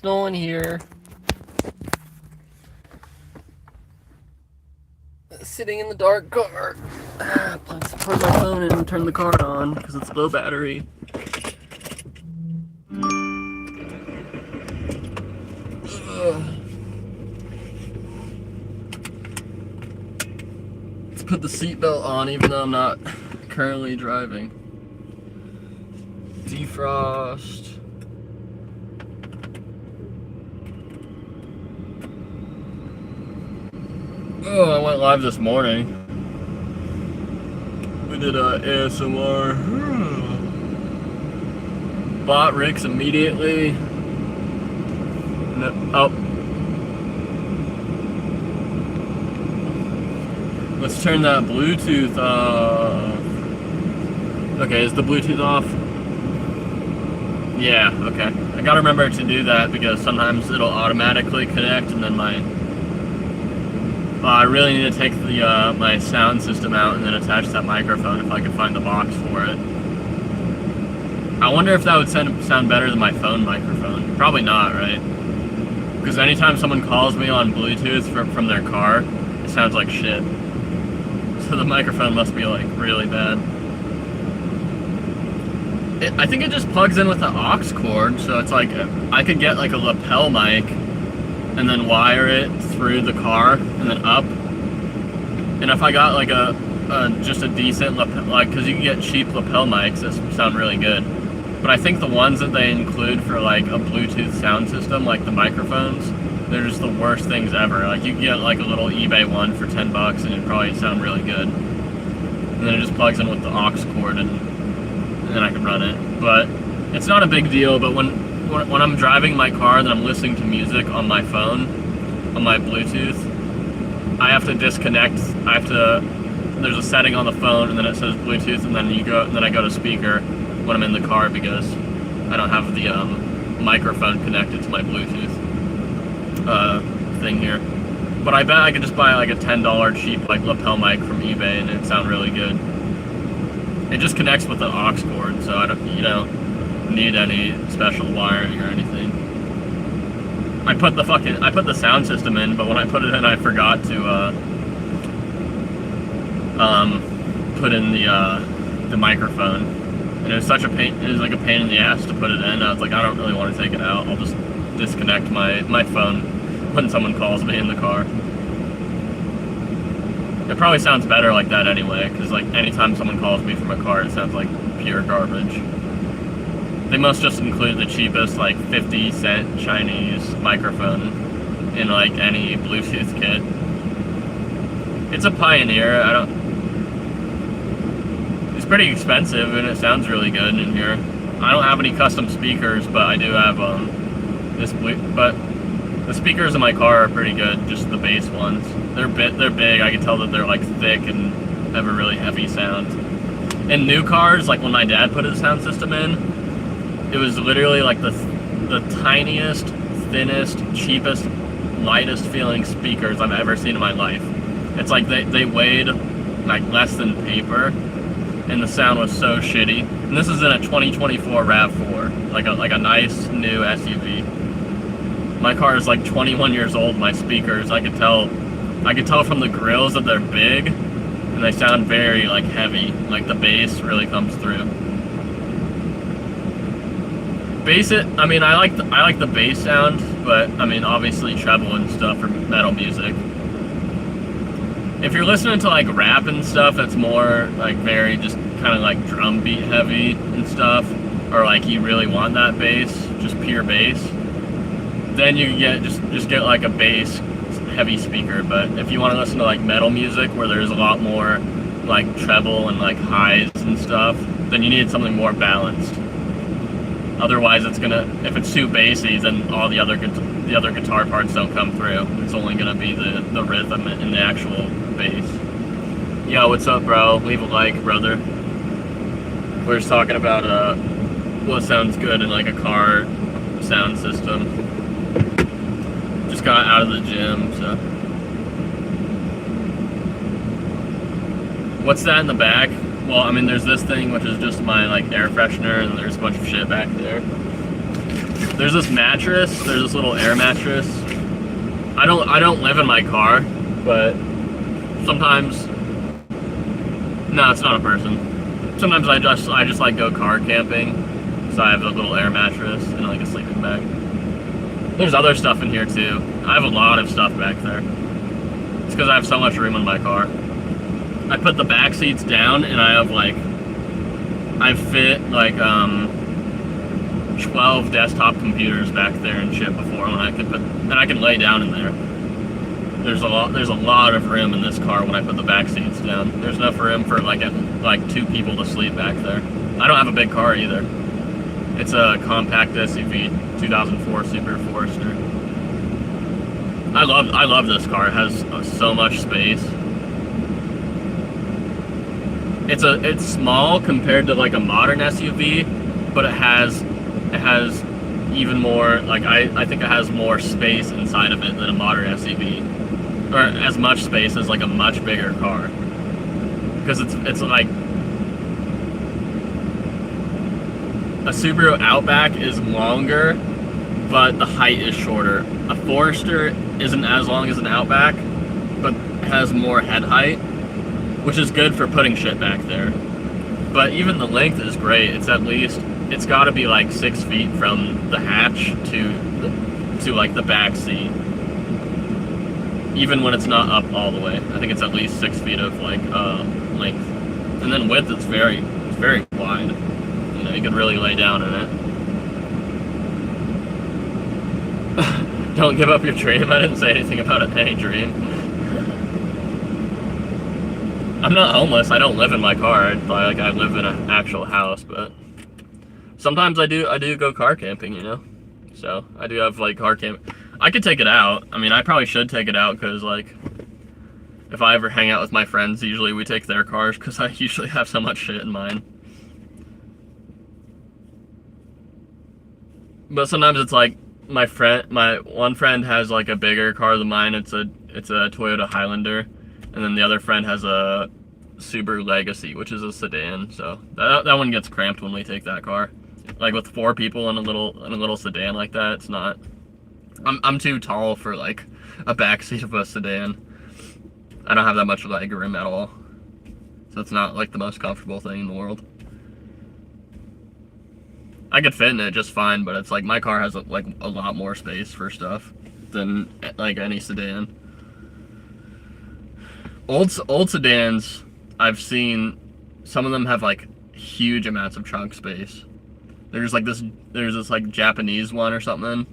No one here. Sitting in the dark car. Plug my phone in and turn the car on because it's low battery. Let's put the seatbelt on even though I'm not currently driving. Defrost. Oh, I went live this morning. We did a ASMR. Bought Rick's immediately. Oh. Let's turn that Bluetooth off. Okay, is the Bluetooth off? Yeah, okay. I gotta remember to do that because sometimes it'll automatically connect and then I really need to take the my sound system out and then attach that microphone if I can find the box for it. I wonder if that would sound better than my phone microphone. Probably not, right? Because anytime someone calls me on Bluetooth from their car, it sounds like shit. So the microphone must be like really bad. I think it just plugs in with the aux cord, so it's like I could get like a lapel mic and then wire it through the car and then up. And if I got like just a decent lapel, like, because you can get cheap lapel mics that sound really good. But I think the ones that they include for like a Bluetooth sound system, like the microphones, they're just the worst things ever. Like you can get like a little eBay one for $10 and it'd probably sound really good. And then it just plugs in with the aux cord and then I can run it. But it's not a big deal, but when I'm driving my car and I'm listening to music on my phone, on my Bluetooth, I have to disconnect. There's a setting on the phone and then it says Bluetooth and then I go to speaker when I'm in the car because I don't have the microphone connected to my Bluetooth thing here. But I bet I could just buy like a $10 cheap like lapel mic from eBay and it'd sound really good. It just connects with the aux cord, so I don't, need any special wiring or anything. I put the sound system in, but when I put it in, I forgot to put in the microphone, and it was such a pain. It was like a pain in the ass to put it in. I was like, I don't really want to take it out. I'll just disconnect my phone when someone calls me in the car. It probably sounds better like that anyway, because like anytime someone calls me from a car, it sounds like pure garbage. They must just include the cheapest like 50-cent Chinese microphone in like any Bluetooth kit. It's a Pioneer. It's pretty expensive and it sounds really good in here. I don't have any custom speakers, but I do have but the speakers in my car are pretty good, just the bass ones. They're big. I can tell that they're like thick and have a really heavy sound. In new cars, like when my dad put his sound system in, it was literally like the tiniest, thinnest, cheapest, lightest feeling speakers I've ever seen in my life. It's like they weighed like less than paper, and the sound was so shitty. And this is in a 2024 RAV4, like a nice new SUV. My car is like 21 years old. My speakers, I could tell from the grills that they're big, and they sound very like heavy. Like the bass really comes through. I mean, I like the bass sound, but I mean, obviously treble and stuff for metal music. If you're listening to like rap and stuff, that's more like very just kind of like drum beat heavy and stuff, or like you really want that bass, just pure bass, then you can just get like a bass heavy speaker. But if you want to listen to like metal music where there's a lot more like treble and like highs and stuff, then you need something more balanced. Otherwise, if it's too bassy, then all the other guitar parts don't come through. It's only gonna be the rhythm and the actual bass. Yo, what's up, bro? Leave a like, brother. We're just talking about what sounds good in like a car sound system. Just got out of the gym, so. What's that in the back? Well, I mean, there's this thing, which is just my, like, air freshener, and there's a bunch of shit back there. There's this mattress. There's this little air mattress. I don't live in my car, but sometimes. No, it's not a person. Sometimes I just like go car camping, so I have a little air mattress and like a sleeping bag. There's other stuff in here too. I have a lot of stuff back there. It's because I have so much room in my car. I put the back seats down and I have like, I fit like 12 desktop computers back there and shit before, when I could put, and I can lay down in there. There's a lot of room in this car when I put the back seats down. There's enough room for like 2 people to sleep back there. I don't have a big car either. It's a compact SUV, 2004 Super Forester. I love this car. It has so much space. It's small compared to like a modern SUV, but it has even more, like I think it has more space inside of it than a modern SUV, or as much space as like a much bigger car, because it's like a Subaru Outback is longer, but the height is shorter. A Forester isn't as long as an Outback, but has more head height, which is good for putting shit back there. But even the length is great. It's got to be like 6 feet from the hatch to like the back seat. Even when it's not up all the way, I think it's at least 6 feet of like length, and then width it's very wide. You know, you could really lay down in it. Don't give up your dream. I didn't say anything about any dream. I'm not homeless. I don't live in my car. Like I live in an actual house, but sometimes I do go car camping, you know. So I do have like car camp. I could take it out. I mean, I probably should take it out, because like if I ever hang out with my friends, usually we take their cars, because I usually have so much shit in mine. But sometimes it's like my one friend has like a bigger car than mine. It's a Toyota Highlander, and then the other friend has a Subaru Legacy, which is a sedan. So that one gets cramped when we take that car. Like with 4 people in a little sedan like that, it's not. I'm too tall for like a backseat of a sedan. I don't have that much leg room at all, so it's not like the most comfortable thing in the world. I could fit in it just fine, but it's like my car has like a lot more space for stuff than like any sedan. Old sedans, I've seen some of them have like huge amounts of trunk space. There's this like Japanese one or something,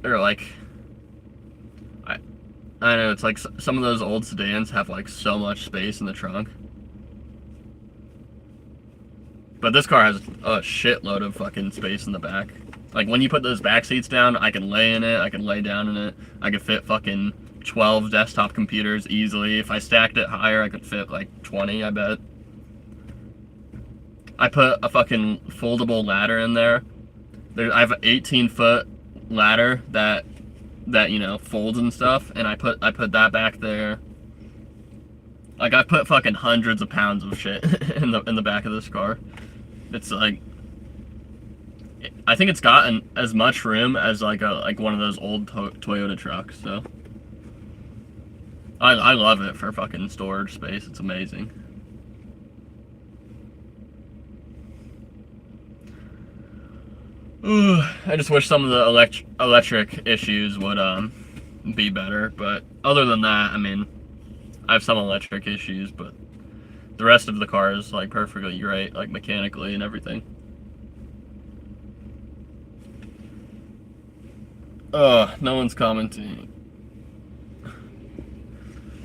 or like I don't know. It's like some of those old sedans have like so much space in the trunk. But this car has a shitload of fucking space in the back. Like when you put those back seats down, I can lay in it, I can lay down in it. I could fit fucking 12 desktop computers easily. If I stacked it higher, I could fit like 20, I bet. I put a fucking foldable ladder in there. I have an 18-foot ladder that you know folds and stuff, and I put that back there. Like I put fucking hundreds of pounds of shit in the back of this car. It's like, I think it's gotten as much room as like one of those old Toyota trucks. So I love it for fucking storage space. It's amazing. I just wish some of the electric issues would be better, but other than that, I mean, I have some electric issues, but the rest of the car is like perfectly great, like mechanically and everything. No one's commenting.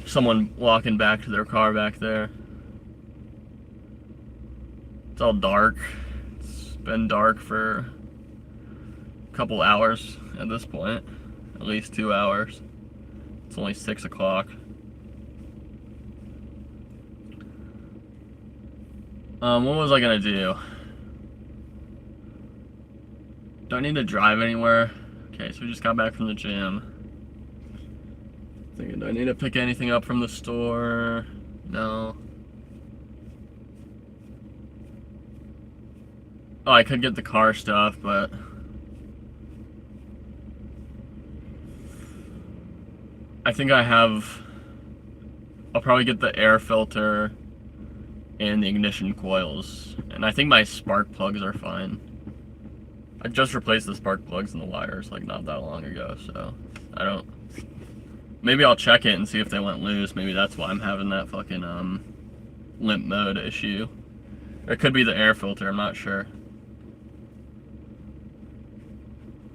Someone walking back to their car back there. It's all dark. It's been dark for a couple hours at this point. At least 2 hours. It's only 6 o'clock. What was I gonna do? Do I need to drive anywhere? Okay, so we just got back from the gym. Thinking, do I need to pick anything up from the store? No. Oh, I could get the car stuff, but I think I'll probably get the air filter and the ignition coils. And I think my spark plugs are fine. I just replaced the spark plugs and the wires like not that long ago, so I don't... Maybe I'll check it and see if they went loose. Maybe that's why I'm having that fucking limp mode issue. Or it could be the air filter, I'm not sure.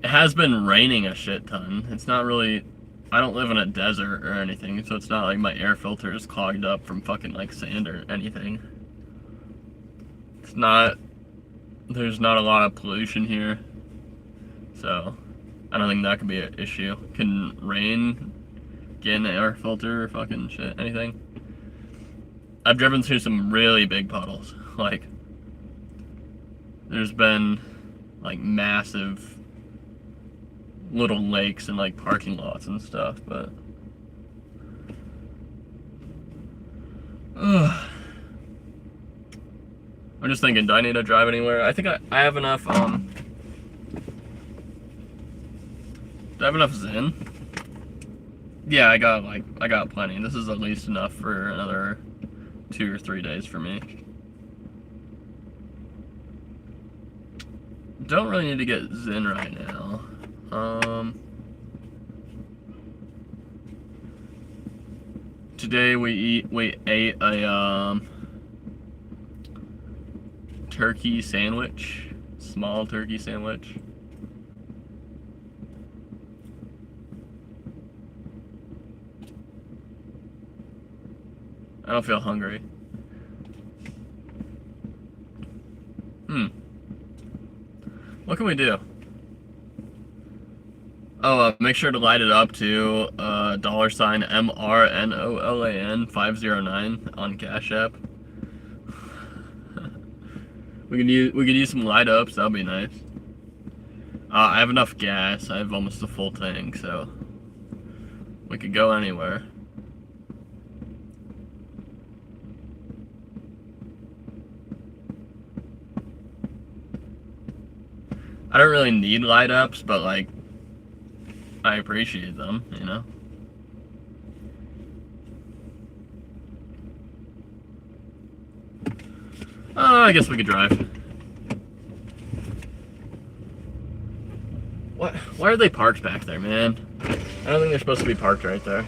It has been raining a shit ton. It's not really... I don't live in a desert or anything, so it's not like my air filter is clogged up from fucking like sand or anything. It's not... There's not a lot of pollution here, so I don't think that could be an issue. Can rain get an air filter or fucking shit, anything? I've driven through some really big puddles. Like, there's been like massive little lakes and like parking lots and stuff, but I'm just thinking, do I need to drive anywhere? I think I have enough, do I have enough Zen? Yeah, I got plenty. This is at least enough for another 2 or 3 days for me. Don't really need to get Zen right now. Today we ate a turkey sandwich, small turkey sandwich. I don't feel hungry. What can we do? Oh, make sure to light it up to $MRNOLAN 509 on Cash App. we could use some light ups. That'll be nice. I have enough gas. I have almost a full tank, so we could go anywhere. I don't really need light ups, but like, I appreciate them, you know? I guess we could drive. What? Why are they parked back there, man? I don't think they're supposed to be parked right there.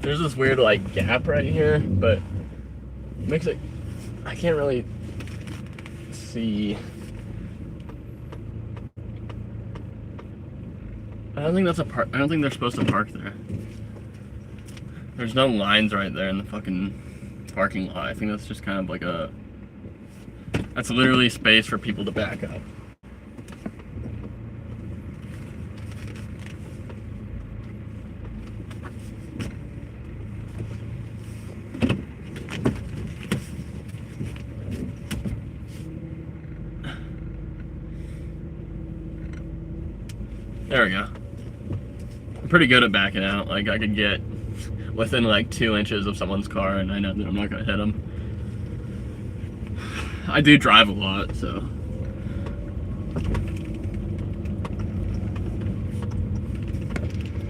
There's this weird, like, gap right here, but it makes it... I can't really see... I don't think they're supposed to park there. There's no lines right there in the fucking parking lot. I think that's just kind of like a... That's literally space for people to back up. There we go. I'm pretty good at backing out. Like, I could get within like 2 inches of someone's car and I know that I'm not gonna hit them. I do drive a lot, so.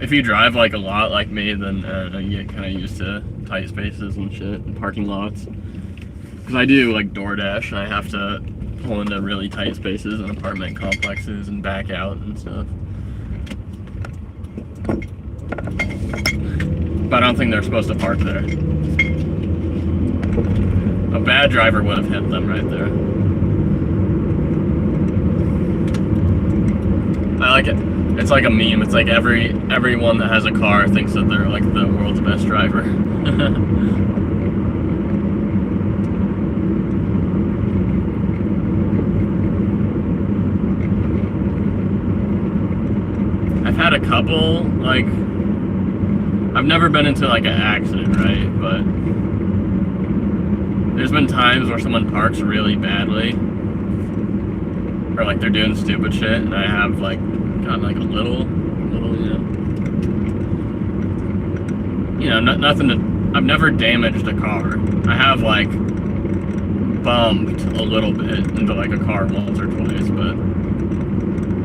If you drive like a lot like me, then you get kind of used to tight spaces and shit and parking lots. Because I do like DoorDash and I have to pull into really tight spaces and apartment complexes and back out and stuff. But I don't think they're supposed to park there. A bad driver would have hit them right there. I like it. It's like a meme. It's like everyone that has a car thinks that they're like the world's best driver. I've had a couple, like, I've never been into like an accident, right? But there's been times where someone parks really badly, or like they're doing stupid shit, and I have like gotten like a little, nothing to. I've never damaged a car. I have like bumped a little bit into like a car once or twice, but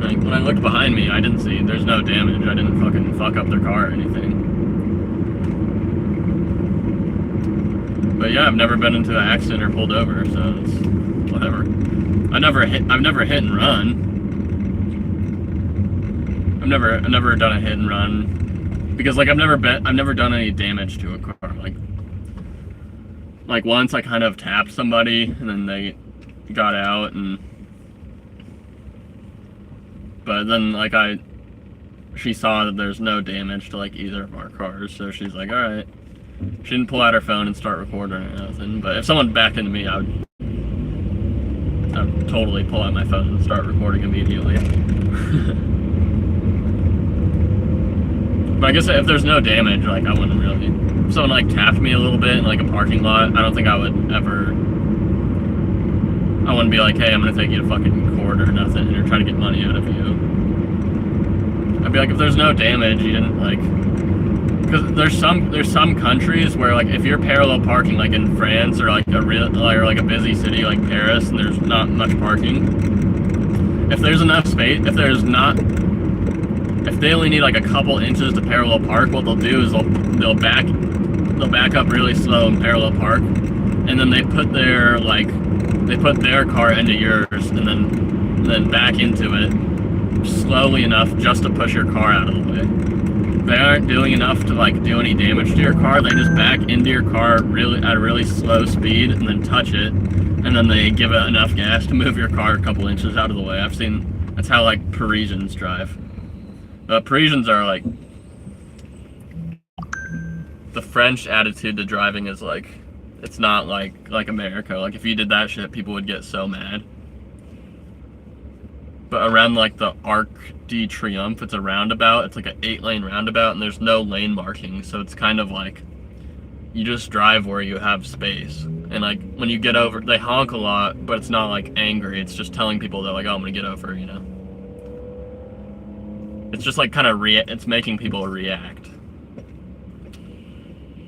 like when I looked behind me, I didn't see. There's no damage. I didn't fucking fuck up their car or anything. But yeah, I've never been into an accident or pulled over, so it's whatever. I've never hit and run. I've never done a hit and run because like I've never done any damage to a car. Like once I kind of tapped somebody and then they got out, but then like she saw that there's no damage to like either of our cars, so she's like, all right. She didn't pull out her phone and start recording or nothing. But if someone backed into me, I would totally pull out my phone and start recording immediately. But I guess if there's no damage, like I wouldn't really. If someone like tapped me a little bit in like a parking lot, I don't think I would ever. I wouldn't be like, hey, I'm gonna take you to fucking court or nothing, or try to get money out of you. I'd be like, if there's no damage, you didn't like. Because there's some countries where like if you're parallel parking like in France or like a busy city like Paris and there's not much parking, if there's enough space, if they only need like a couple inches to parallel park, what they'll do is they'll back up really slow and parallel park, and then they put their car into yours and then back into it slowly enough just to push your car out of the way. They aren't doing enough to like do any damage to your car. They just back into your car at a really slow speed and then touch it, and then they give it enough gas to move your car a couple inches out of the way. I've seen that's how like Parisians drive. Parisians are like the French attitude to driving is like it's not like America. Like if you did that shit, people would get so mad. But around like the Arc de Triomphe, it's a roundabout. It's like an 8-lane roundabout, and there's no lane marking, so it's kind of like you just drive where you have space. And like when you get over, they honk a lot, but it's not like angry. It's just telling people they're like, oh, I'm gonna get over, you know. It's just like kind of it's making people react.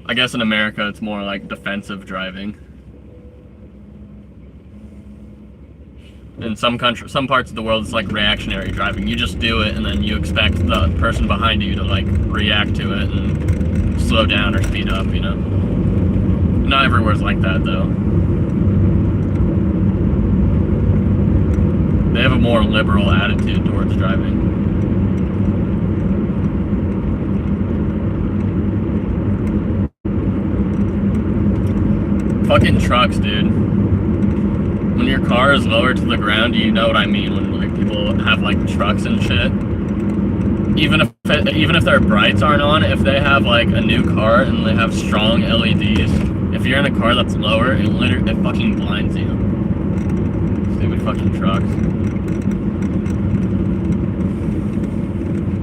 I guess in America, it's more like defensive driving. In some parts of the world, it's like reactionary driving. You just do it, and then you expect the person behind you to like react to it and slow down or speed up, you know? Not everywhere's like that, though. They have a more liberal attitude towards driving. Fucking trucks, dude. When your car is lower to the ground, you know what I mean when like people have like trucks and shit. Even if their brights aren't on, if they have like a new car and they have strong LEDs, if you're in a car that's lower, it fucking blinds you. Stupid fucking trucks.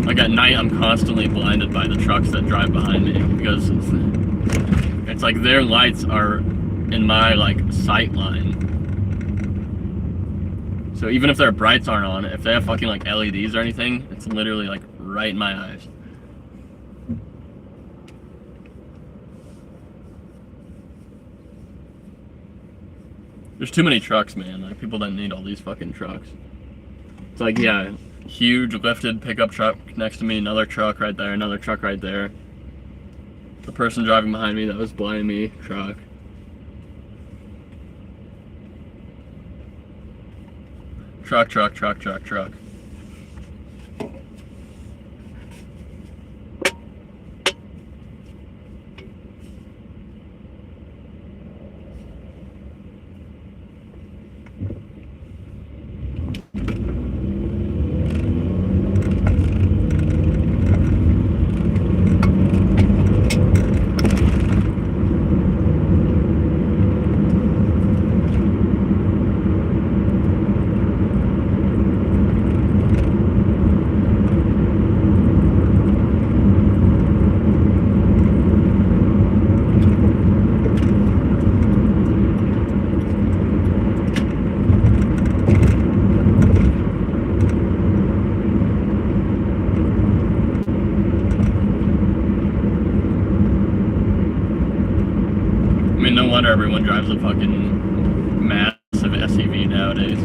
Like at night, I'm constantly blinded by the trucks that drive behind me because it's like their lights are in my like sight line. So even if their brights aren't on, if they have fucking like LEDs or anything, it's literally like right in my eyes. There's too many trucks, man. Like people don't need all these fucking trucks. It's like, yeah, huge lifted pickup truck next to me, another truck right there, another truck right there. The person driving behind me that was blinding me, truck. Truck. everyone drives a fucking massive SUV nowadays.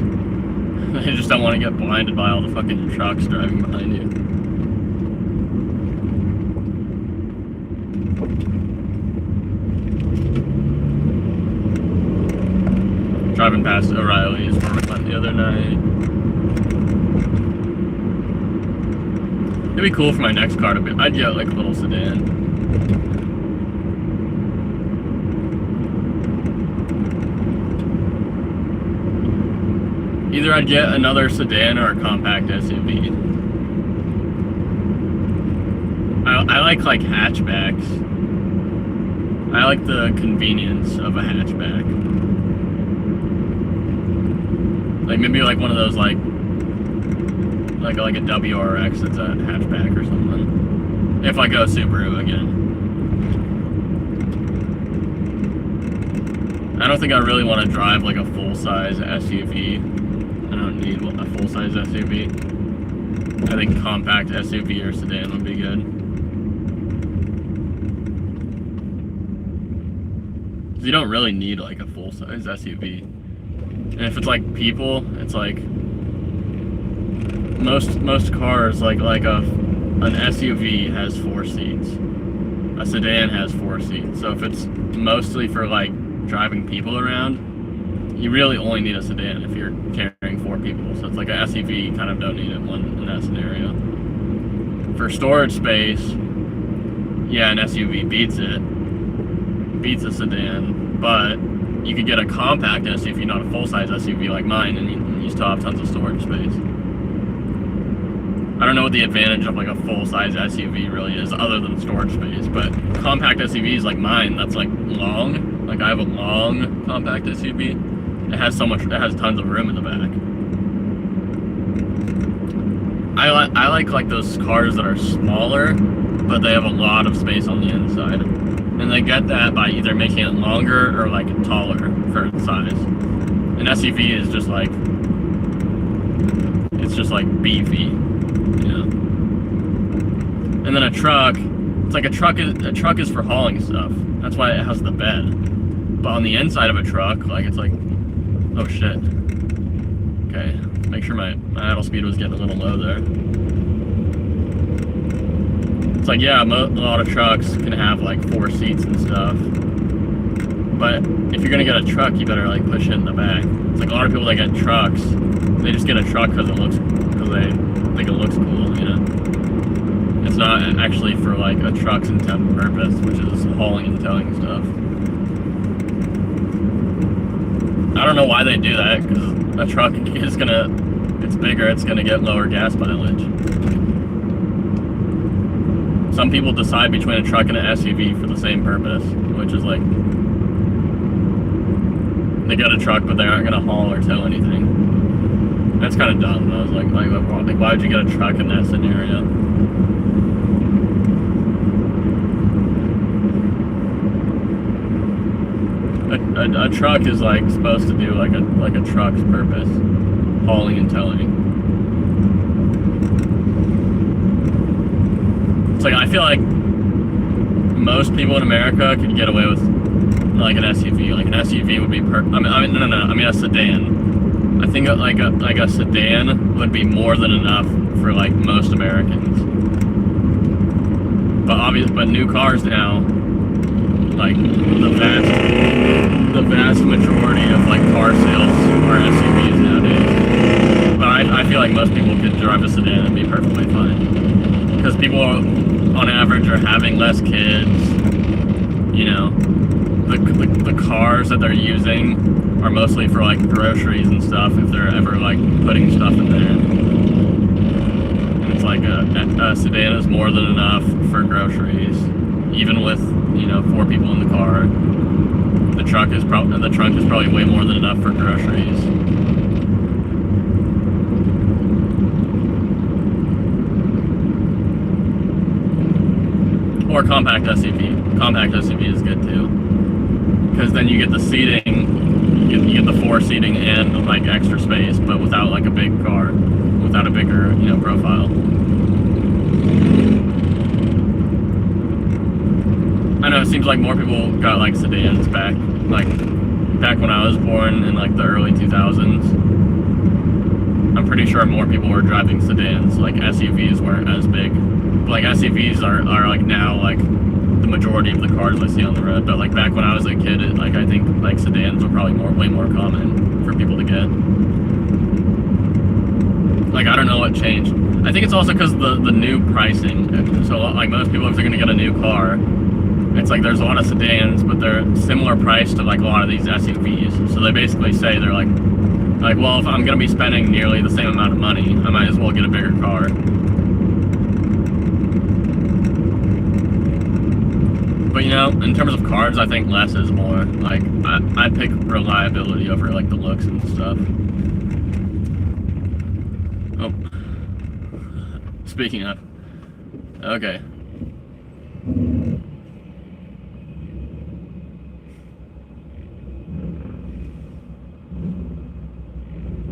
They just don't want to get blinded by all the fucking trucks driving behind you. Driving past O'Reilly's where we went the other night. It'd be cool for my next car to be, I'd get like a little sedan. Either I'd get another sedan or a compact SUV. I like hatchbacks. I like the convenience of a hatchback. Like maybe like one of those like a WRX that's a hatchback or something. If I go Subaru again. I don't think I really want to drive like a full-size SUV. I don't need a full-size SUV. I think compact SUV or sedan would be good. You don't really need like a full-size SUV. And if it's like people, it's like most cars like an SUV has 4 seats. A sedan has 4 seats. So if it's mostly for like driving people around, you really only need a sedan if you're carrying 4 people. So it's like an SUV, you kind of don't need it in that scenario. For storage space, yeah, an SUV beats a sedan, but you could get a compact SUV, not a full-size SUV like mine, and you still have tons of storage space. I don't know what the advantage of like a full-size SUV really is other than storage space, but compact SUVs like mine, that's like long. Like I have a long compact SUV. It has tons of room in the back. I like those cars that are smaller, but they have a lot of space on the inside. And they get that by either making it longer or like taller for its size. An SUV is just like, it's just like beefy, you know. And then a truck, it's like a truck is for hauling stuff. That's why it has the bed. But on the inside of a truck, like it's like, oh shit. Okay, make sure my idle speed was getting a little low there. It's like, yeah, a lot of trucks can have like 4 seats and stuff. But if you're gonna get a truck, you better like push it in the back. It's like a lot of people that get trucks, they just get a truck because they think it looks cool, you know. It's not actually for like a truck's intended purpose, which is hauling and towing stuff. I don't know why they do that, because a truck is it's bigger, it's gonna get lower gas mileage. Some people decide between a truck and an SUV for the same purpose, which is like, they get a truck, but they aren't gonna haul or tow anything. That's kind of dumb. I was like, why would you get a truck in that scenario? A truck is like supposed to do like a truck's purpose, hauling and towing. It's like I feel like most people in America could get away with like an SUV. Like an SUV would be I mean a sedan. I think like a sedan would be more than enough for like most Americans. But new cars now, like the vast majority of like car sales are SUVs nowadays. But I feel like most people could drive a sedan and be perfectly fine. Because people on average are having less kids, you know. The cars that they're using are mostly for like groceries and stuff, if they're ever like putting stuff in there. And it's like a sedan is more than enough for groceries, even with, you know, 4 people in the car. The trunk is probably way more than enough for groceries. Or compact SUV. Compact SUV is good too, because then you get the seating, you get the 4 seating and like extra space, but without like a big car, without a bigger, you know, profile. I know it seems like more people got like sedans back when I was born in like the early 2000s. I'm pretty sure more people were driving sedans. Like SUVs weren't as big. But, like SUVs are like now like the majority of the cars I see on the road. But like back when I was a kid, I think like sedans were probably way more common for people to get. Like I don't know what changed. I think it's also because the new pricing. So like most people, if they're gonna get a new car, it's like there's a lot of sedans, but they're similar price to like a lot of these SUVs. So they basically say they're like, well, if I'm gonna be spending nearly the same amount of money, I might as well get a bigger car. But you know, in terms of cars, I think less is more. Like I pick reliability over like the looks and stuff. Oh, speaking of, okay.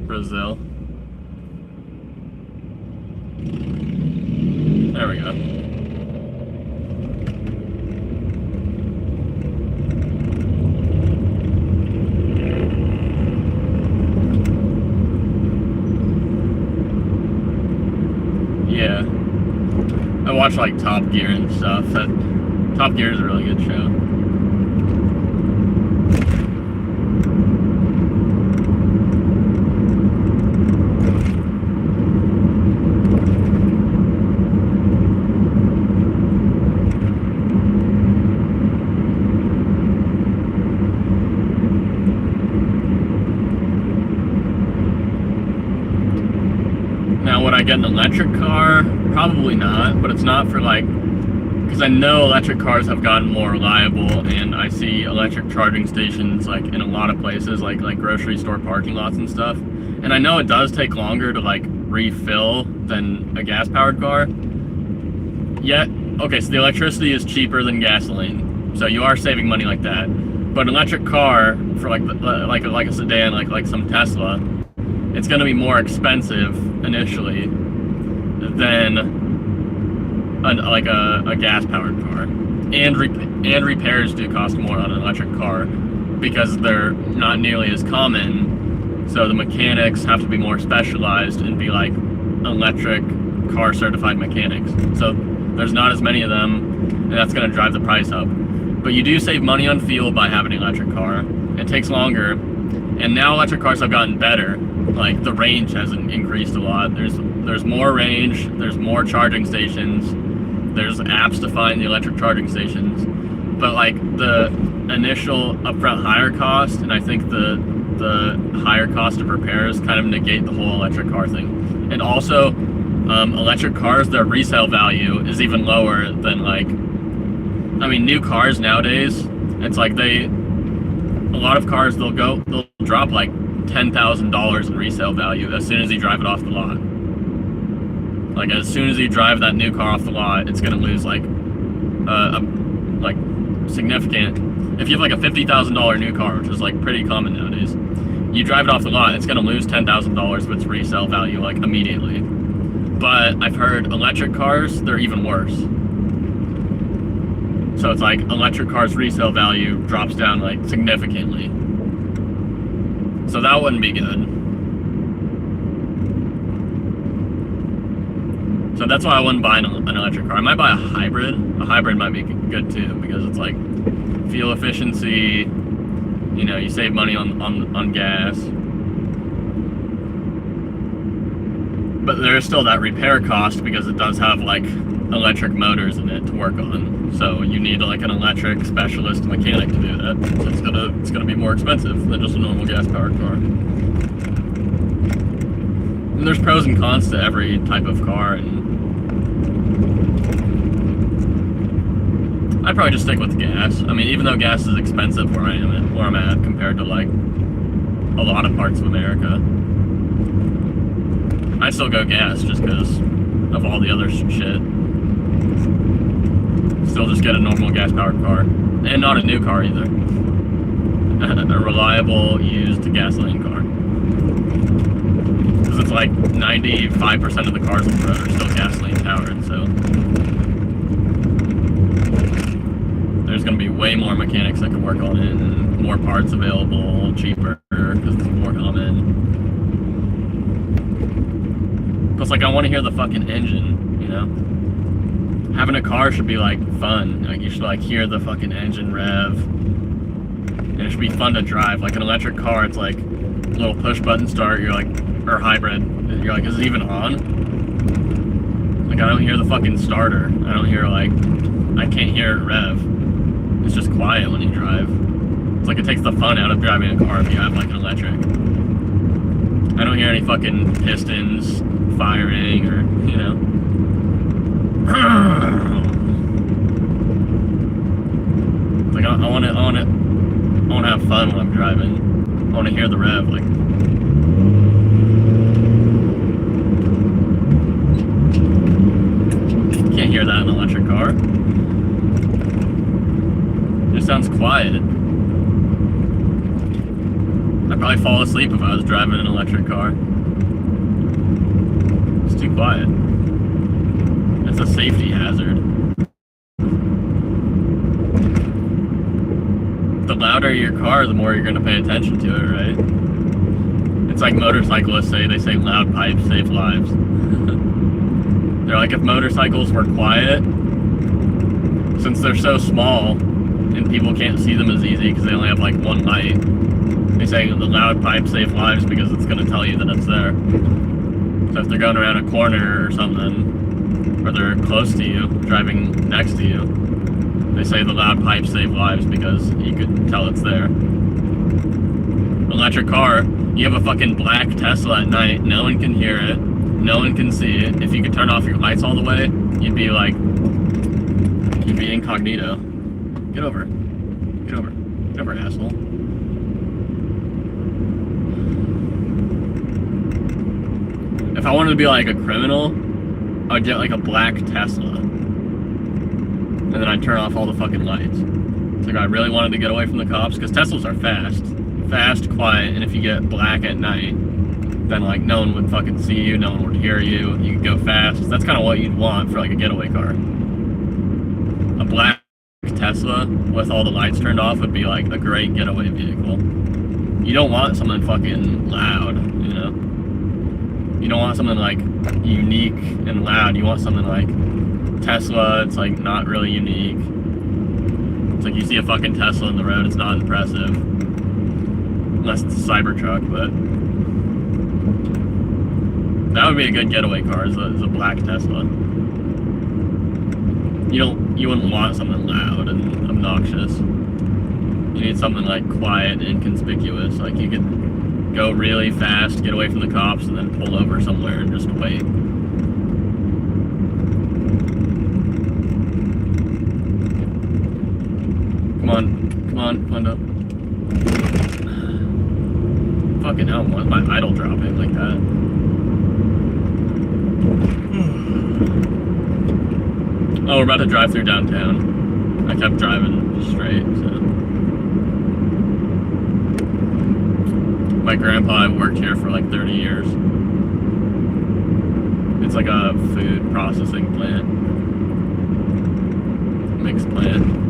Brazil. There we go. Yeah. I watch like Top Gear and stuff. Top Gear is a really good show. Would I get an electric car? Probably not, but it's not for like, because I know electric cars have gotten more reliable, and I see electric charging stations like in a lot of places, like grocery store parking lots and stuff. And I know it does take longer to like refill than a gas-powered car. Yet, okay, so the electricity is cheaper than gasoline, so you are saving money like that. But an electric car for like a sedan, like some Tesla, it's going to be more expensive initially than a gas-powered car, and repairs do cost more on an electric car because they're not nearly as common. So the mechanics have to be more specialized and be like electric car certified mechanics. So there's not as many of them, and that's going to drive the price up. But you do save money on fuel by having an electric car. It takes longer, and now electric cars have gotten better. Like the range has increased a lot. There's more range, there's more charging stations, there's apps to find the electric charging stations. But like the initial upfront higher cost, and I think the higher cost of repairs kind of negate the whole electric car thing. And also, electric cars, their resale value is even lower than like, I mean, new cars nowadays, it's like a lot of cars, they'll drop like $10,000 in resale value as soon as you drive it off the lot. Like as soon as you drive that new car off the lot, it's gonna lose like significant. If you have like a $50,000 new car, which is like pretty common nowadays, you drive it off the lot, it's gonna lose $10,000 of its resale value like immediately. But I've heard electric cars, they're even worse. So it's like electric cars' resale value drops down like significantly. So that wouldn't be good. So that's why I wouldn't buy an electric car. I might buy a hybrid. A hybrid might be good too, because it's like fuel efficiency, you know, you save money on gas. But there's still that repair cost because it does have like electric motors in it to work on. So you need like an electric specialist mechanic to do that. So it's gonna be more expensive than just a normal gas-powered car. And there's pros and cons to every type of car, and I'd probably just stick with gas. I mean, even though gas is expensive where I'm at compared to like a lot of parts of America, I still go gas just because of all the other shit. Still just get a normal gas-powered car. And not a new car either. A reliable, used gasoline car. Because it's like 95% of the cars on the road are still gasoline-powered, so there's going way more mechanics that can work on it, and more parts available, cheaper, because it's more common. Plus, like, I want to hear the fucking engine, you know? Having a car should be, like, fun. Like, you should, like, hear the fucking engine rev. And it should be fun to drive. Like, an electric car, it's like, a little push-button start, you're like, or hybrid, you're like, is it even on? Like, I don't hear the fucking starter. I don't hear, like, I can't hear it rev. It's just quiet when you drive. It's like it takes the fun out of driving a car if you have, like, an electric. I don't hear any fucking pistons firing or, you know. Like, I want to have fun when I'm driving. I want to hear the rev, like. Can't hear that in an electric car. It just sounds quiet. I'd probably fall asleep if I was driving an electric car. It's too quiet. It's a safety hazard. The louder your car, the more you're going to pay attention to it, right? It's like motorcyclists they say loud pipes save lives. They're like, if motorcycles were quiet, since they're so small and people can't see them as easy because they only have like one light, they say the loud pipes save lives because it's going to tell you that it's there. So if they're going around a corner or something, or they're close to you, driving next to you, they say the loud pipes save lives because you could tell it's there. Electric car, you have a fucking black Tesla at night, no one can hear it, no one can see it. If you could turn off your lights all the way, you'd be like, you'd be incognito. Get over. Get over. Get over, asshole. If I wanted to be like a criminal, I'd get like a black Tesla. And then I'd turn off all the fucking lights. It's like I really wanted to get away from the cops, because Teslas are fast. Fast, quiet, and if you get black at night, then like no one would fucking see you, no one would hear you, you could go fast. That's kind of what you'd want for like a getaway car. A black Tesla with all the lights turned off would be like a great getaway vehicle. You don't want something fucking loud, you know? You don't want something like unique and loud. You want something like Tesla. It's like not really unique. It's like you see a fucking Tesla in the road, it's not impressive. Unless it's a Cybertruck, but that would be a good getaway car, is a black Tesla. You wouldn't want something loud and obnoxious. You need something like quiet and inconspicuous. Like you could go really fast, get away from the cops, and then pull over somewhere and just wait. Come on up. Fucking hell, why is my idle dropping like that? Oh, we're about to drive through downtown. I kept driving straight, so. My grandpa worked here for like 30 years. It's like a food processing plant. Mixed plant.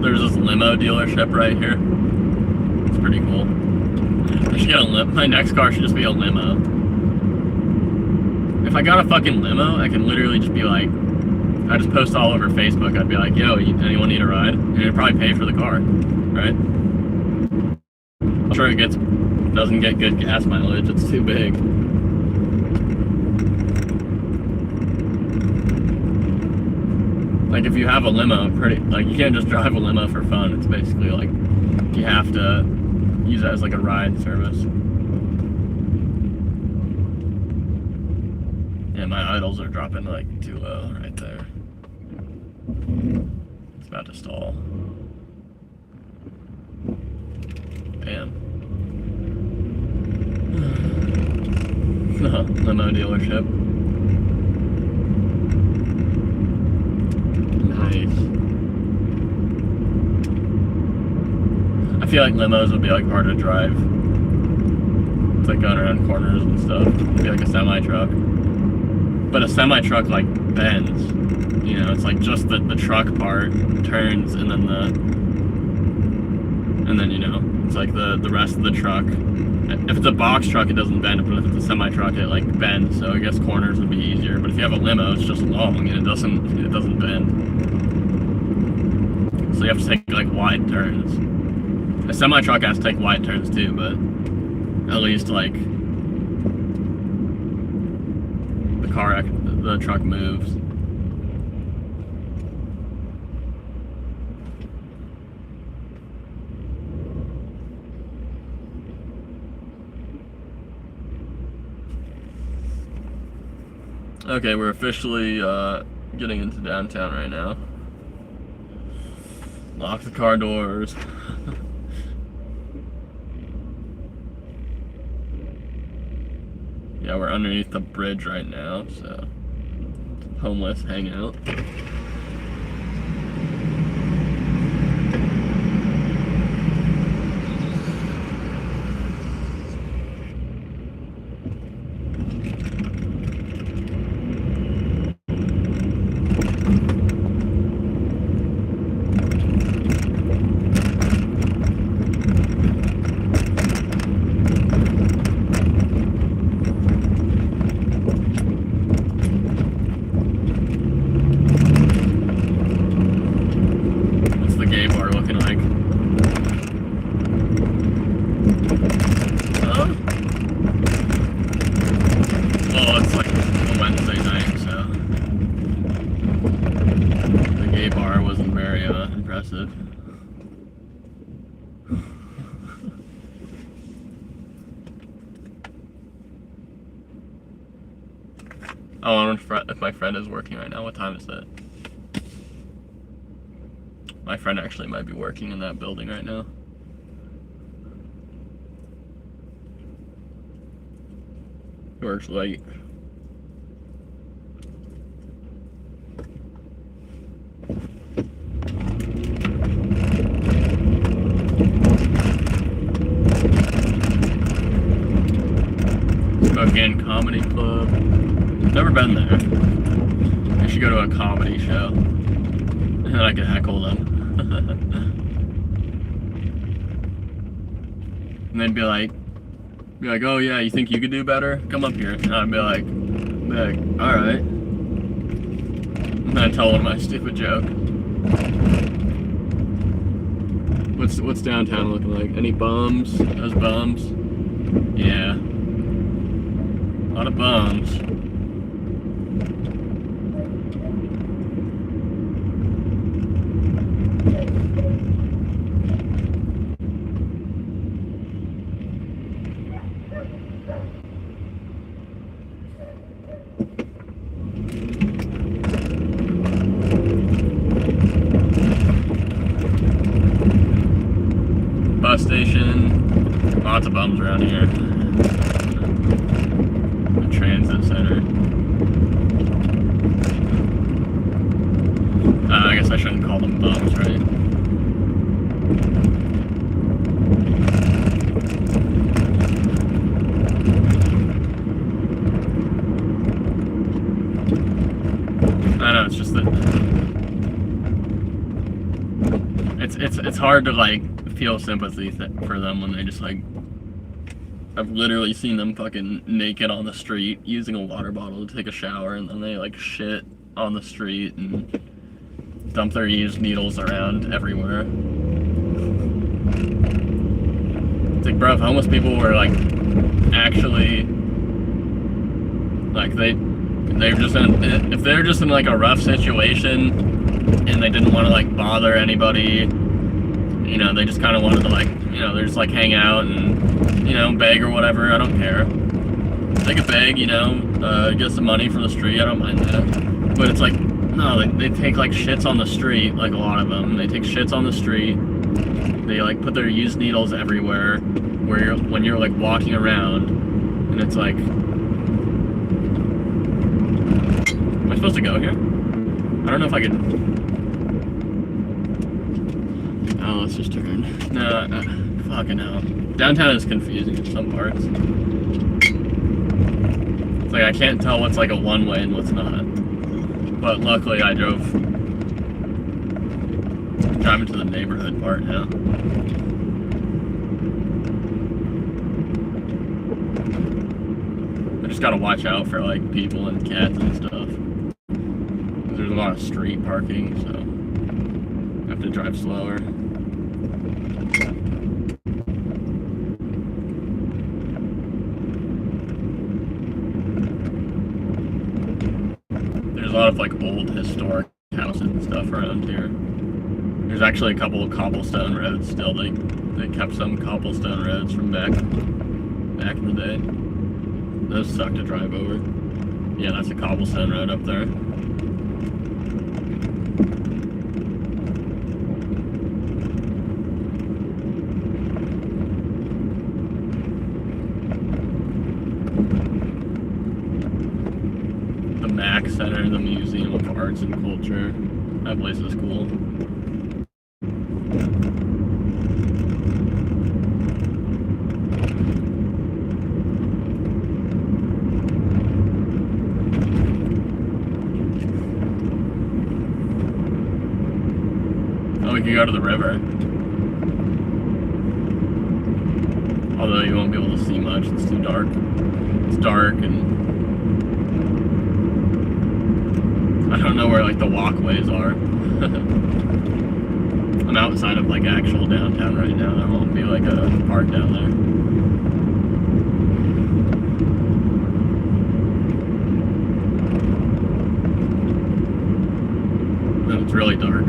There's this limo dealership right here. It's pretty cool. I should get a limo. My next car should just be a limo. If I got a fucking limo, I can literally just be like, I just post all over Facebook. I'd be like, yo, anyone need a ride? And it'd probably pay for the car, right? I'm sure it doesn't get good gas mileage. It's too big. Like if you have a limo, you can't just drive a limo for fun. It's basically like you have to use it as like a ride service. Yeah, my idles are dropping like too low right there. It's about to stall. Bam. Limo dealership. feel like limos would be like hard to drive. It's like going around corners and stuff. It'd be like a semi truck. But a semi truck like bends. You know, it's like just the truck part turns, and then you know, it's like the rest of the truck. If it's a box truck, it doesn't bend, but if it's a semi truck, it like bends. So I guess corners would be easier. But if you have a limo, it's just long and it doesn't bend. So you have to take like wide turns. A semi truck has to take wide turns too, but at least like the truck moves. Okay, we're officially getting into downtown right now. Lock the car doors. Yeah, we're underneath the bridge right now, so homeless hangout. Oh, I wonder if my friend is working right now. What time is it? My friend actually might be working in that building right now. He works late. Spokane Comedy Club. Never been there. I should go to a comedy show. And then I could heckle them. And they'd be like, oh yeah, you think you could do better? Come up here. And I'd be like, alright. And then I'd tell one of my stupid joke. What's downtown looking like? Any bums? Those bums? Yeah. A lot of bums. Bus station, lots of bums around here. The transit center. I guess I shouldn't call them bums, right? I know, it's just that it's hard to like feel sympathy for them when they just like, I've literally seen them fucking naked on the street using a water bottle to take a shower, and then they like shit on the street and dump their used needles around everywhere. It's like, bro, if homeless people were like actually like they're just if they're just in like a rough situation and they didn't want to like bother anybody, you know, they just kind of wanted to like, you know, they're just like hang out and, you know, beg or whatever, I don't care. They could beg, you know, get some money from the street, I don't mind that. But it's like, no, they take like shits on the street, like a lot of them. They take shits on the street. They like put their used needles everywhere when you're like walking around, and it's like, am I supposed to go here? I don't know if I could. Oh, let's just turn. No, fucking hell. Downtown is confusing in some parts. It's like I can't tell what's like a one-way and what's not. But luckily I driving to the neighborhood part now. I just gotta watch out for like people and cats and stuff. There's a lot of street parking, so I have to drive slower. There's a lot of like old historic houses and stuff around here. There's actually a couple of cobblestone roads still. They kept some cobblestone roads from back in the day. Those suck to drive over. Yeah, that's a cobblestone road up there. The Mack Center, the Museum of Arts and Culture. That place is cool. Oh, we can go to the river. Although you won't be able to see much, it's too dark. It's dark and I don't know where like the walkways are. I'm outside of like actual downtown right now. There won't be like a park down there. And it's really dark.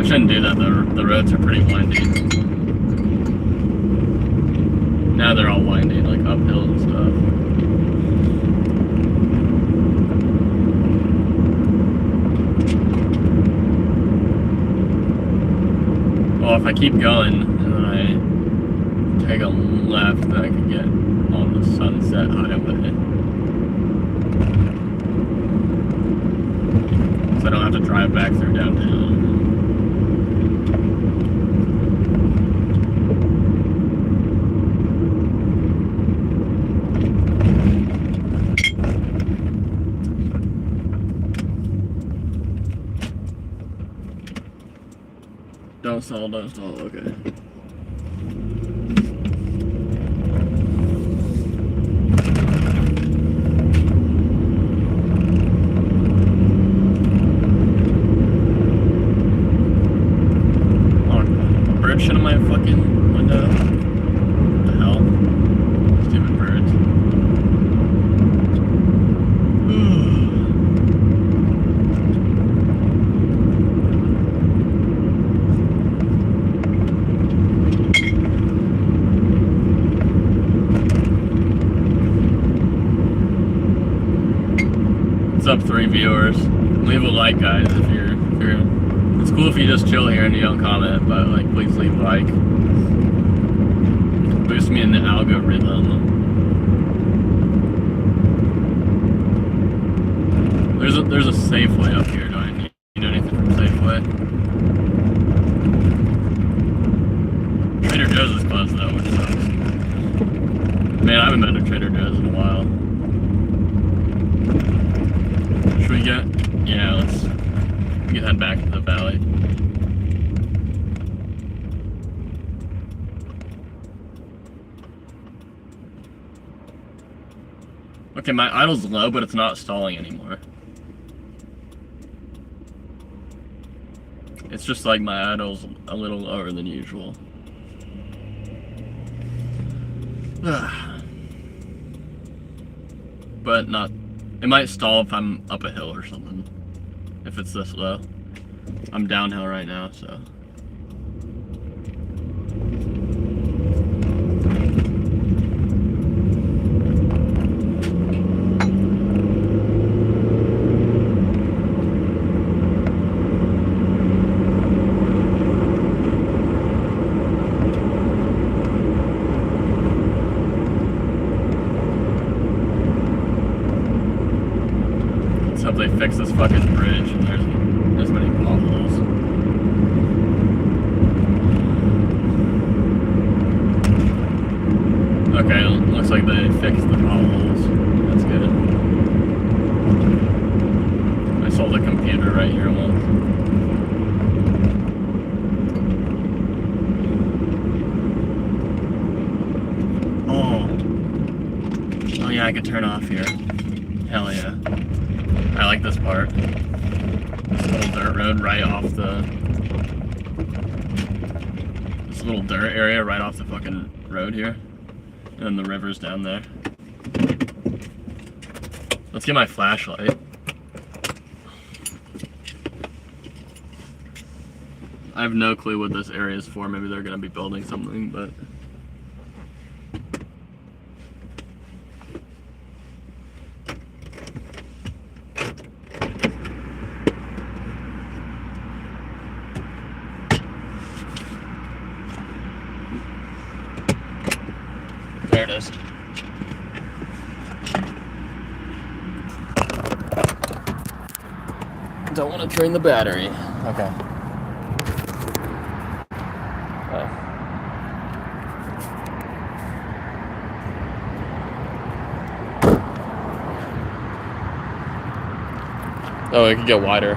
Shouldn't do that, the roads are pretty windy. Now they're all windy, like uphill and stuff. Well, if I keep going and I take a left, then I can get on the Sunset Highway. So I don't have to drive back through downtown. Don't stall, okay. Oh, a bird shit in my fucking window. What the hell? Stupid birds. What's up, 3 viewers? Leave a like, guys, if you're it's cool if you just chill here and you don't comment, but like please leave a like. Boost me in the algorithm. There's a Safeway up here. Do I need anything from Safeway? Trader Joe's is closed though, which sucks. Man, I haven't been to Trader Joe's in a while. Should we get? Yeah, let's head back to the valley. Okay, my idle's low, but it's not stalling anymore. It's just like my idle's a little lower than usual. But not. It might stall if I'm up a hill or something. If it's this low. I'm downhill right now, so. they fixed this fucking bridge and there's many potholes. Okay, looks like they fixed the potholes. That's good. I sold a computer right here once. Oh yeah, I could turn off here. Hell yeah. I like this part. This little dirt road right off this little dirt area right off the fucking road here. And then the river's down there. Let's get my flashlight. I have no clue what this area is for. Maybe they're gonna be building something, but there it is. Don't want to drain the battery. Okay. Oh, it could get wider.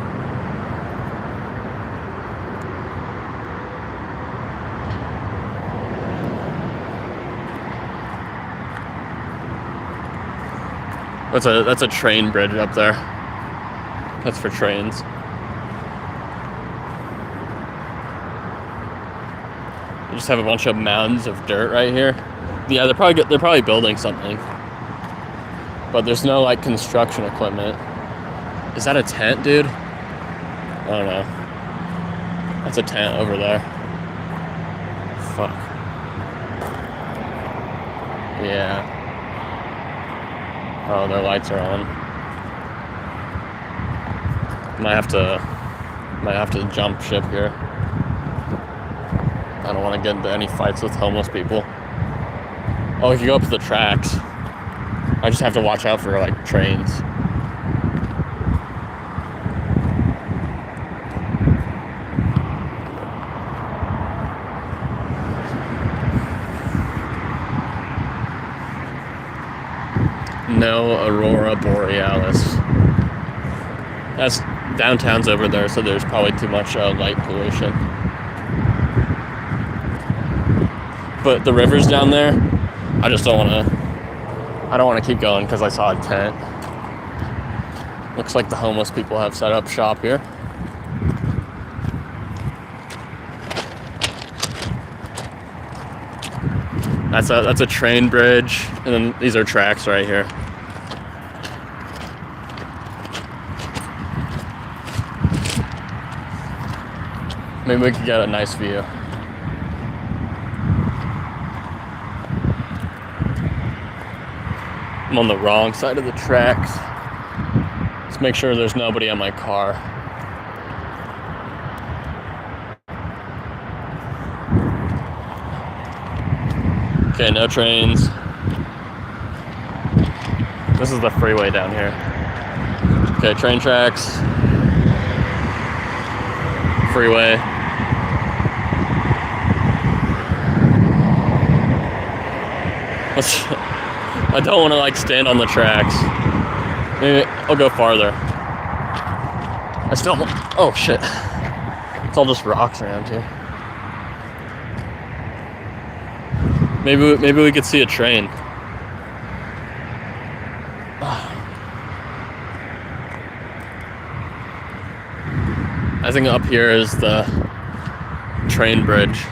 That's a train bridge up there. That's for trains. You just have a bunch of mounds of dirt right here. Yeah, they're probably building something, but there's no like construction equipment. Is that a tent, dude? I don't know. That's a tent over there. Fuck. Yeah. Oh, their lights are on. Might have to jump ship here. I don't want to get into any fights with homeless people. Oh, we can go up to the tracks. I just have to watch out for like trains. No Aurora Borealis. That's downtown's over there, so there's probably too much light pollution. But the river's down there. I don't want to keep going because I saw a tent. Looks like the homeless people have set up shop here. That's a train bridge, and then these are tracks right here. Maybe we could get a nice view. I'm on the wrong side of the tracks. Let's make sure there's nobody on my car. Okay, no trains. This is the freeway down here. Okay, train tracks. Freeway. I don't want to like stand on the tracks. Maybe I'll go farther. Oh shit. It's all just rocks around here. Maybe we could see a train. I think up here is the train bridge.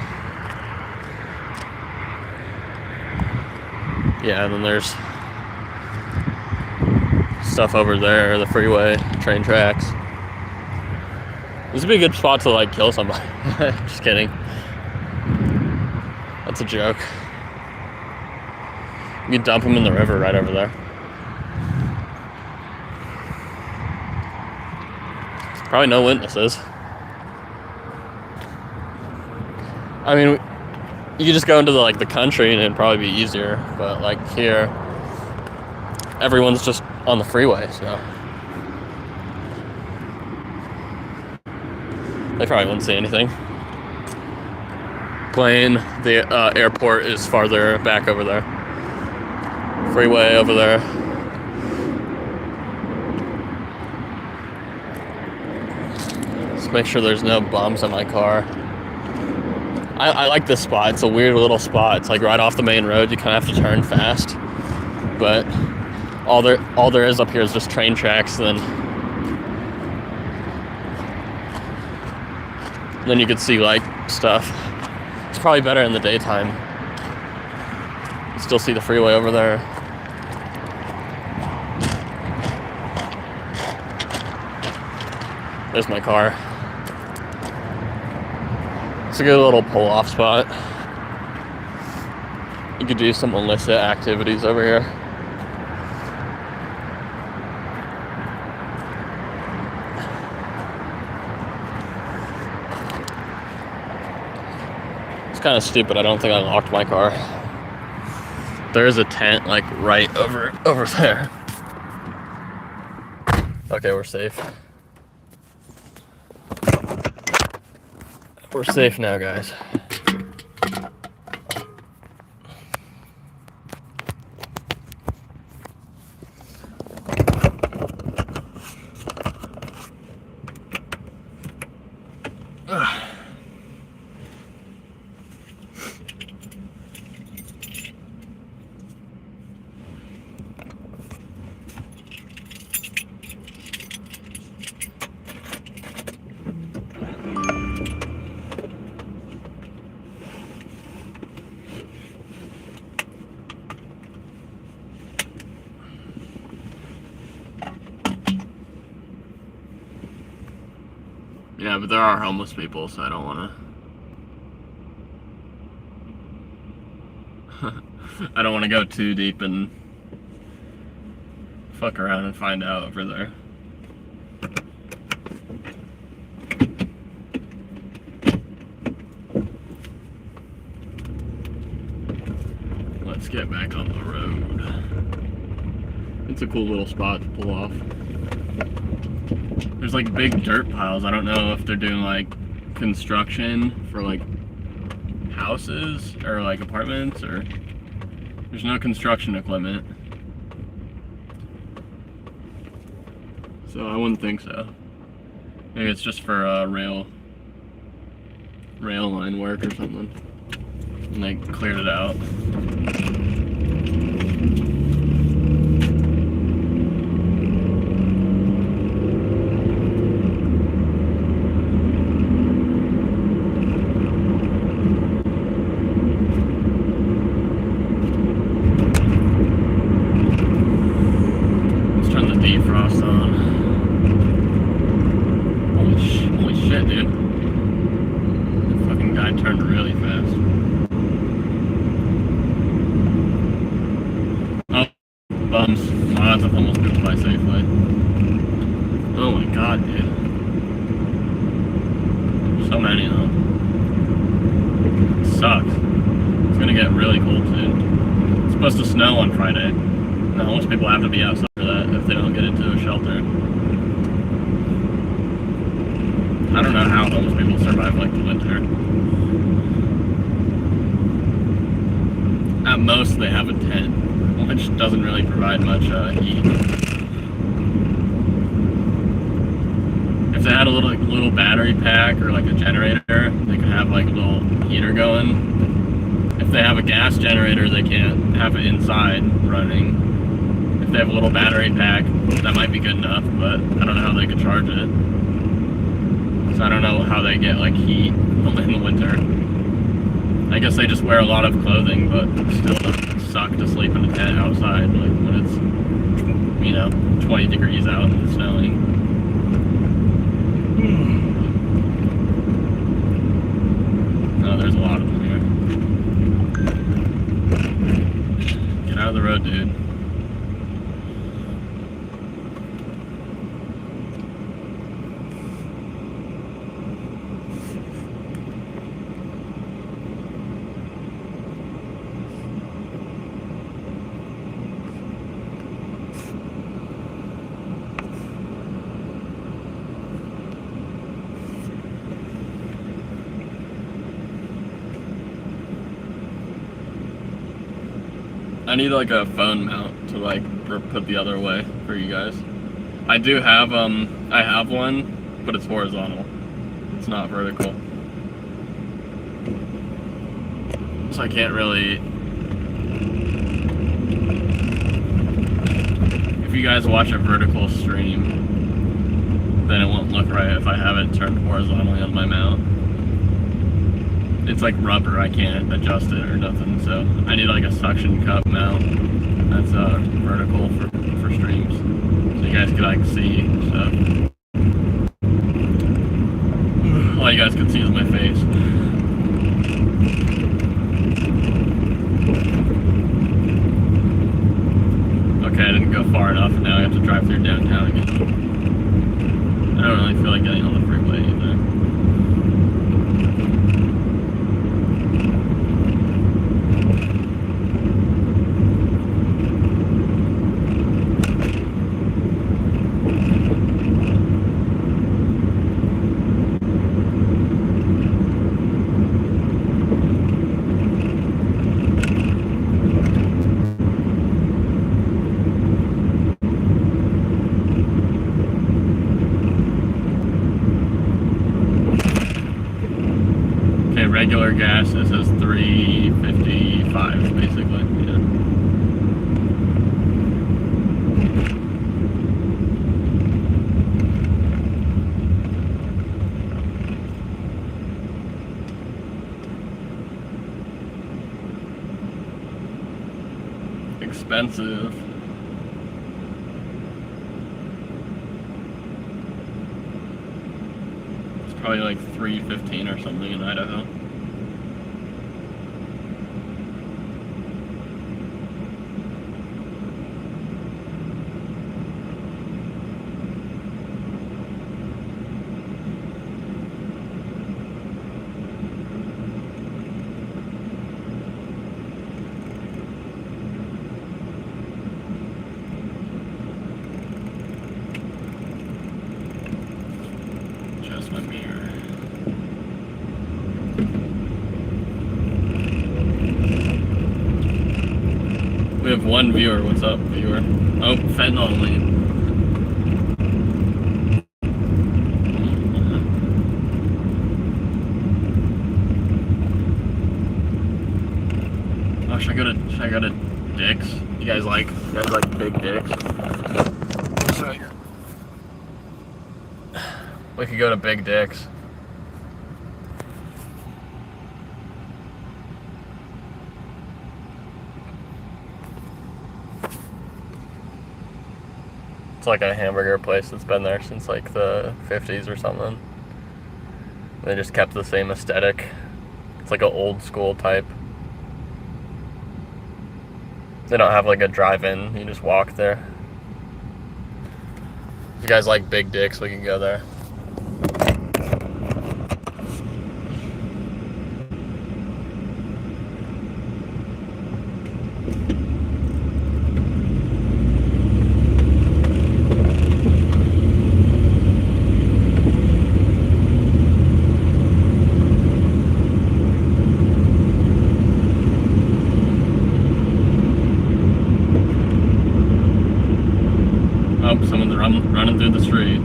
Yeah, and then there's stuff over there, the freeway, train tracks. This would be a good spot to like kill somebody. Just kidding. That's a joke. You can dump them in the river right over there. Probably no witnesses. I mean, you could just go into the country and it'd probably be easier, but like here, everyone's just on the freeway, so They probably wouldn't see anything. Plane, the airport is farther back over there. Freeway over there. Let's make sure there's no bumps on my car. I like this spot. It's a weird little spot. It's like right off the main road. You kind of have to turn fast. But all there is up here is just train tracks. And then you could see like stuff. It's probably better in the daytime. You still see the freeway over there. There's my car. It's a good little pull-off spot. You could do some illicit activities over here. It's kind of stupid. I don't think I locked my car. There is a tent like right over there. Okay, we're safe. We're safe now, guys. Yeah, but there are homeless people, so I don't want to... I don't want to go too deep and fuck around and find out over there. Let's get back on the road. It's a cool little spot to pull off. There's like big dirt piles. I don't know if they're doing like construction for like houses or like apartments, or there's no construction equipment. So I wouldn't think so. Maybe it's just for rail line work or something. And they cleared it out. Defrost on. Holy shit, dude. The fucking guy turned really fast. Oh, bums. My odds of almost moved by safely. Oh my god, dude. So many of them. It sucks. It's gonna get really cold soon. It's supposed to snow on Friday. And homeless people have to be outside if they don't get into a shelter. I don't know how homeless people survive like the winter. At most they have a tent, which doesn't really provide much heat. If they had a little battery pack or like a generator, they could have like a little heater going. If they have a gas generator, they can't have it inside running. If they have a little battery pack, that might be good enough, but I don't know how they could charge it. So I don't know how they get like heat in the winter. I guess they just wear a lot of clothing, but still it suck to sleep in a tent outside, like when it's, 20 degrees out and it's snowing. Oh, there's a lot of them here. Get out of the road, dude. I need like a phone mount to like put the other way for you guys. I do have I have one, but it's horizontal. It's not vertical. So I can't really. If you guys watch a vertical stream, then it won't look right if I have it turned horizontally on my mount. It's like rubber, I can't adjust it or nothing, so I need like a suction cup mount that's vertical for streams, so you guys can like see stuff. All you guys can see is my face. Okay, I didn't go far enough, and now I have to drive through downtown again. I don't really feel like getting on the freeway either. Regular gas, this is $3.55 basically. Yeah. Expensive. It's probably like $3.15 or something in Idaho. We have one viewer. What's up, viewer? Oh, fentanyl lead. Oh, should I go to Dick's? You guys like big dicks? We could go to Big Dick's. It's like a hamburger place that's been there since like the 50s or something. They just kept the same aesthetic. It's like an old school type. They don't have like a drive-in, you just walk there. If you guys like big dicks, we can go there. Someone's running through the street.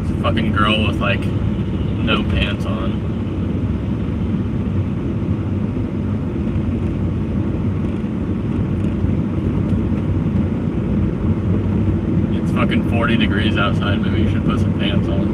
It's a fucking girl with like no pants on. It's fucking 40 degrees outside. Maybe you should put some pants on.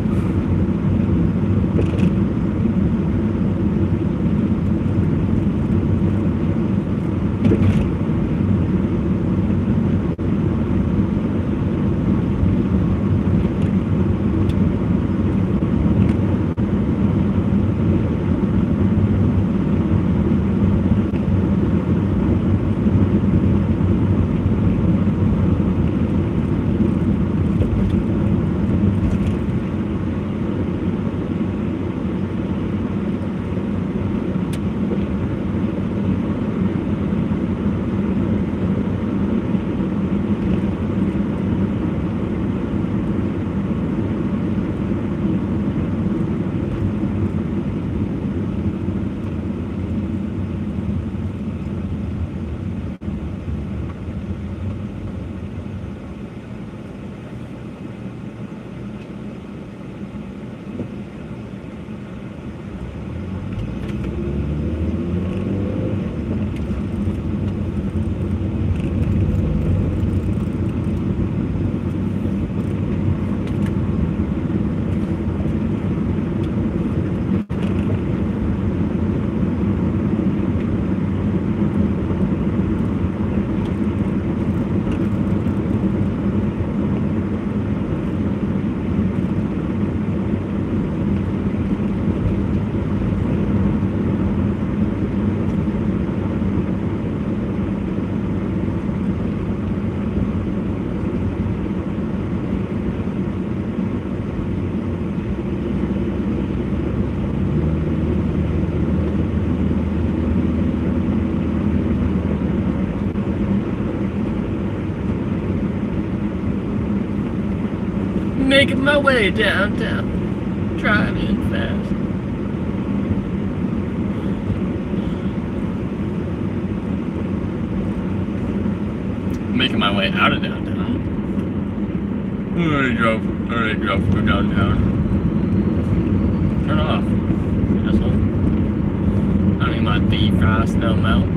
Making my way downtown, driving fast. Making my way out of downtown. Alright, drove through downtown. Turn off, asshole. I need my defrost no melt.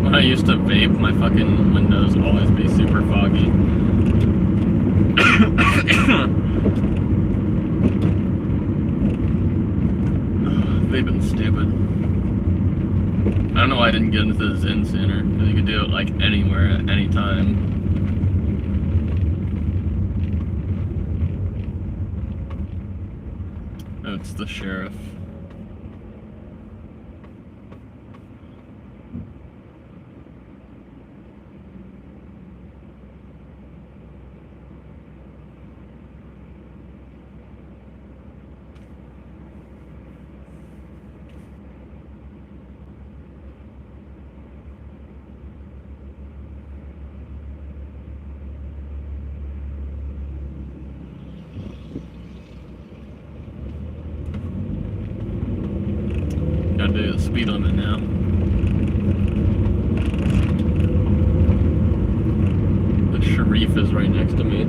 When I used to vape, my fucking windows always be super foggy. They've been stupid. I don't know why I didn't get into the Zen sooner, because you could do it like anywhere at any time. Oh, it's the sheriff. Gotta do the speed limit now. The Sharif is right next to me.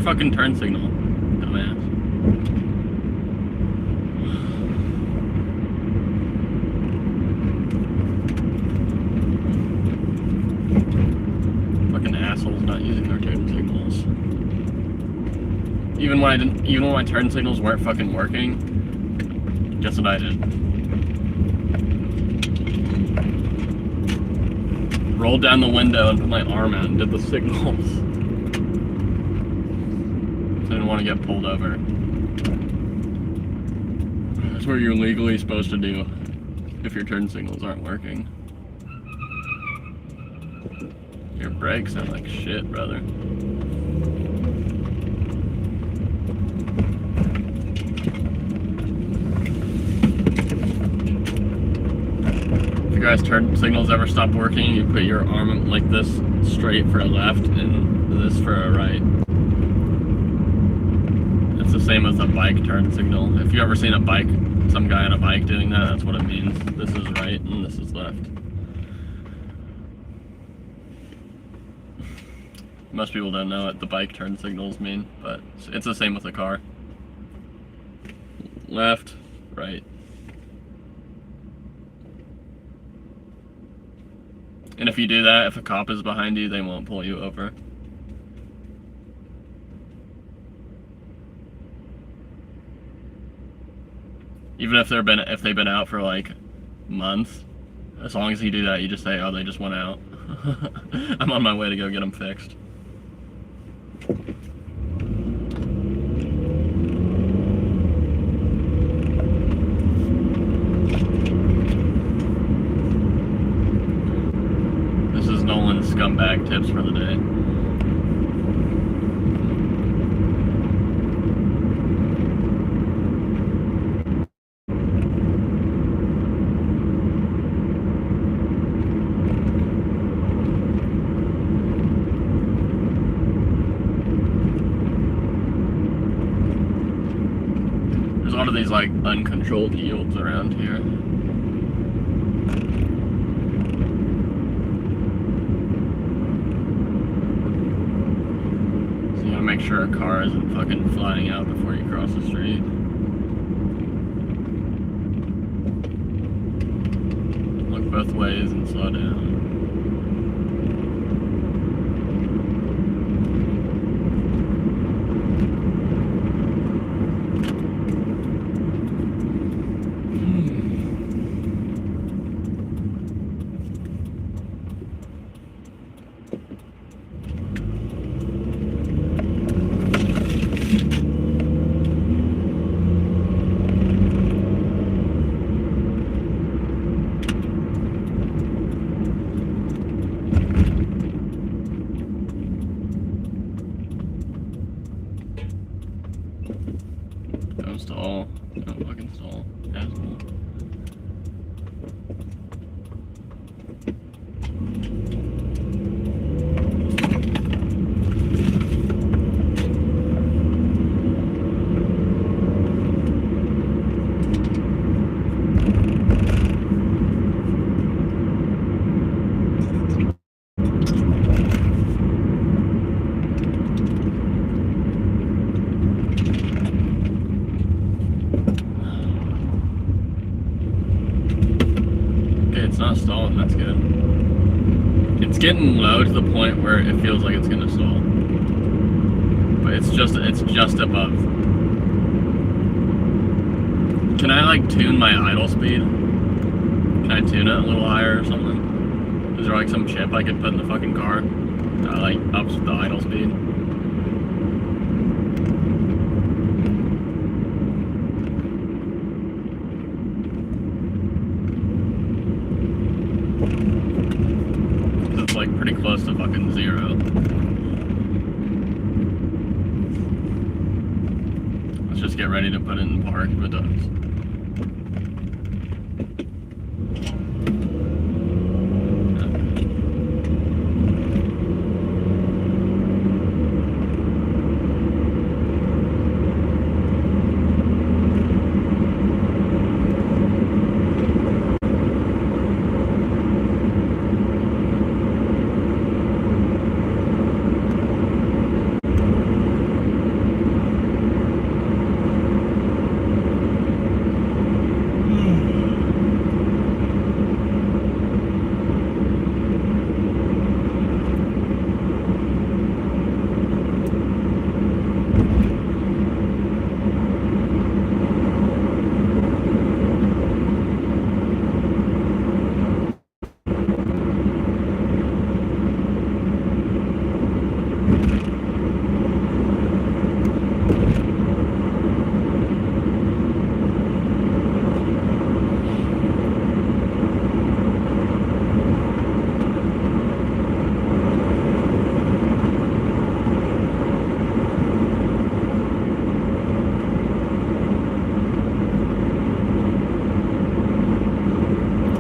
Fucking turn signal, dumbass. Fucking assholes not using their turn signals. Even when my turn signals weren't fucking working, guess what I did? Rolled down the window and put my arm out and did the signals. I didn't want to get pulled over. That's what you're legally supposed to do if your turn signals aren't working. Your brakes sound like shit, brother. If your guys' turn signals ever stop working, you put your arm like this straight for a left and this for a right. The same as a bike turn signal. If you ever seen some guy on a bike doing that, that's what it means. This is right and this is left. Most people don't know what the bike turn signals mean, but it's the same with a car. Left, right. And if you do that, if a cop is behind you, they won't pull you over. Even if they've been out for like months, as long as you do that, you just say, "Oh, they just went out." I'm on my way to go get them fixed. This is Nolan's scumbag tips for the day. These like uncontrolled yields around here. make sure a car isn't fucking flying out before you cross the street. Look both ways and slow down. Don't stall. Don't fucking stall. Asshole. It's not stalling, that's good. It's getting low to the point where it feels like it's gonna stall. But it's just above. Can I like tune my idle speed? Can I tune it a little higher or something? Is there like some chip I could put in the fucking car that like ups the idle speed? It's like pretty close to fucking zero. Let's just get ready to put it in park if it does.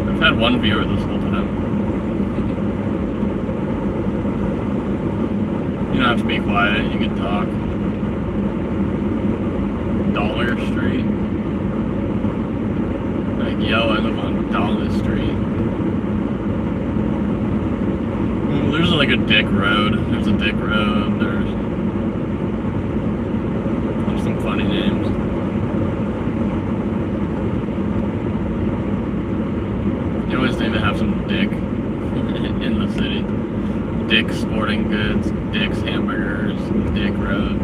I've had one viewer this whole time. You don't have to be quiet, you can talk. Dollar Street. Like, yo, I live on Dollar Street. There's like a dick road. There's a dick road. There's some funny names. You always seem to have some dick in the city. Dick's Sporting Goods, Dick's Hamburgers, Dick Road.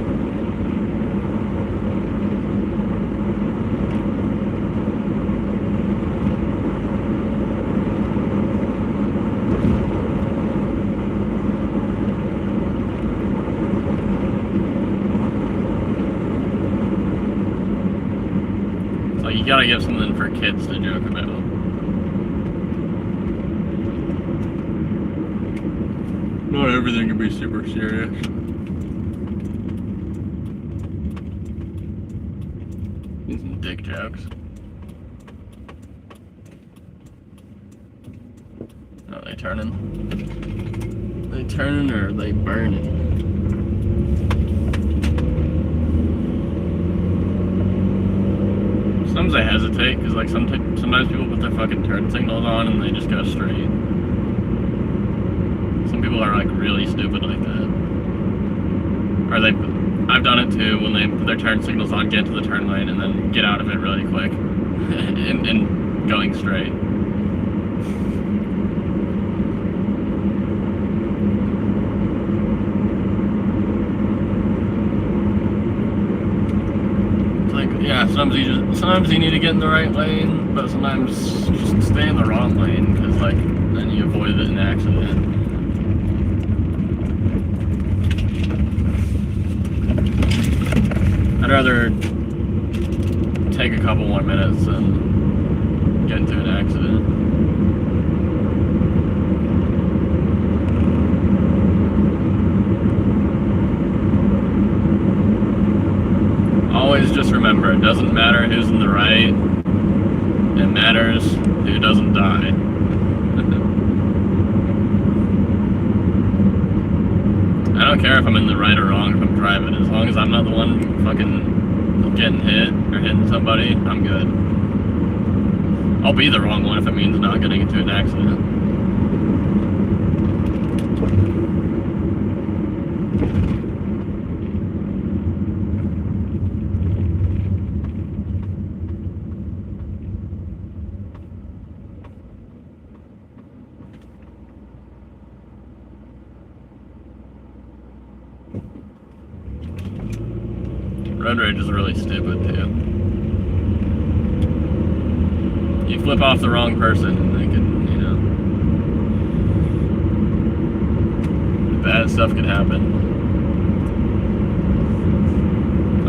So you gotta give something for kids to joke about. Not everything can be super serious. Need some dick jokes. Are they turning? Are they turning or are they burning? Sometimes I hesitate because like sometimes people put their fucking turn signals on and they just go straight. Some people are like really stupid like that. Or I've done it too when they put their turn signals on, get to the turn lane, and then get out of it really quick, and going straight. It's like, yeah, sometimes you need to get in the right lane, but sometimes just stay in the wrong lane, because like then you avoid an accident. I'd rather take a couple more minutes than get into an accident. Always just remember, it doesn't matter who's in the right, it matters who doesn't die. I don't care if I'm in the right or wrong if I'm driving. As long as I'm not the one fucking getting hit or hitting somebody, I'm good. I'll be the wrong one if it means not getting into an accident. Road rage is really stupid too. You flip off the wrong person and they can, you know, bad stuff could happen.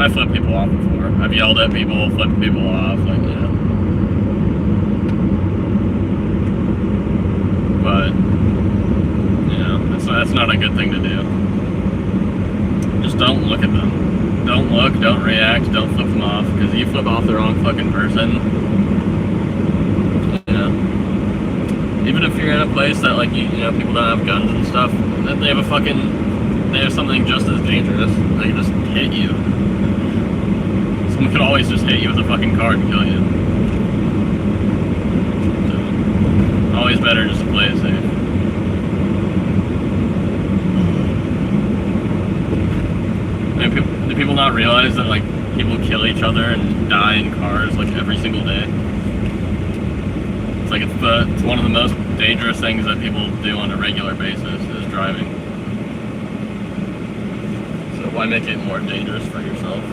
I flip people off before. I've yelled at people, flipped people off, like, you know. But, you know, that's not a good thing to do. Just don't look at them. Don't look, don't react, don't flip them off, because you flip off the wrong fucking person, you know, even if you're in a place that, like, you know, people don't have guns and stuff, they have something just as dangerous. They can just hit you. Someone could always just hit you with a fucking car and kill you. So, always better just to play it safe. Do people not realize that, like, people kill each other and die in cars, like, every single day? It's like, it's one of the most dangerous things that people do on a regular basis is driving. So why make it more dangerous for yourself?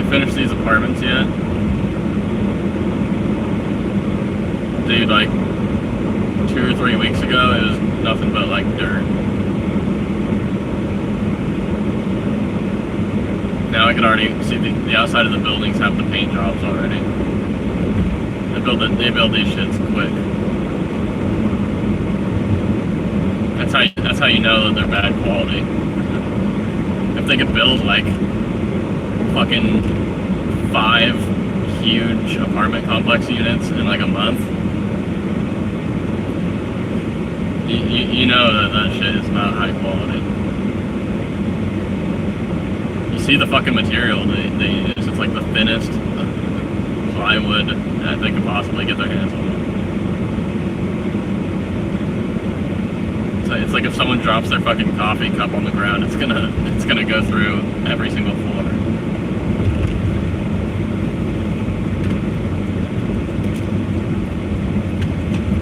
Finish these apartments yet? Dude, like 2 or 3 weeks ago, it was nothing but like dirt. Now I can already see the outside of the buildings have the paint jobs already. They build these shits quick. That's how you know that they're bad quality. If they could build like fucking 5 huge apartment complex units in like a month, you know that shit is not high quality. You see the fucking material they use. It's like the thinnest plywood that they could possibly get their hands on. It's like if someone drops their fucking coffee cup on the ground, it's gonna go through every single floor.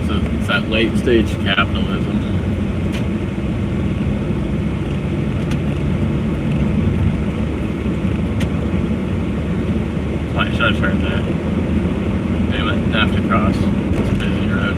So it's that late stage capitalism. Why should I turn there? Anyway, I have to cross. It's a busy road.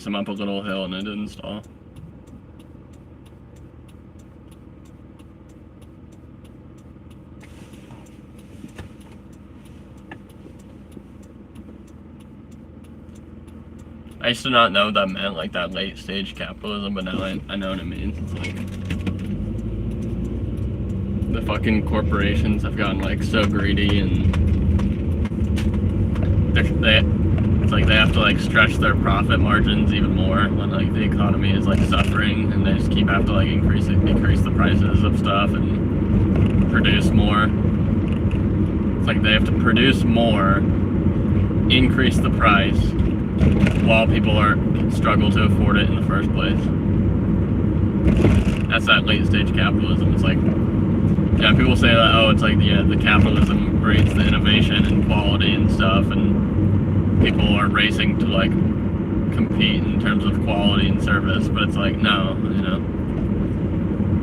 price them up a little hill and it didn't stall. I used to not know what that meant, like that late stage capitalism, but now I know what it means. It's like the fucking corporations have gotten like so greedy, and it's like they have to like stretch their profit margins even more when like the economy is like suffering, and they just keep have to like increase the prices of stuff and produce more. It's like they have to produce more, increase the price, while people struggle to afford it in the first place. That's that late stage capitalism. It's like, yeah, people say that, oh, it's like, yeah, the capitalism breeds the innovation and quality and stuff, and people are racing to like compete in terms of quality and service, but it's like, no, you know,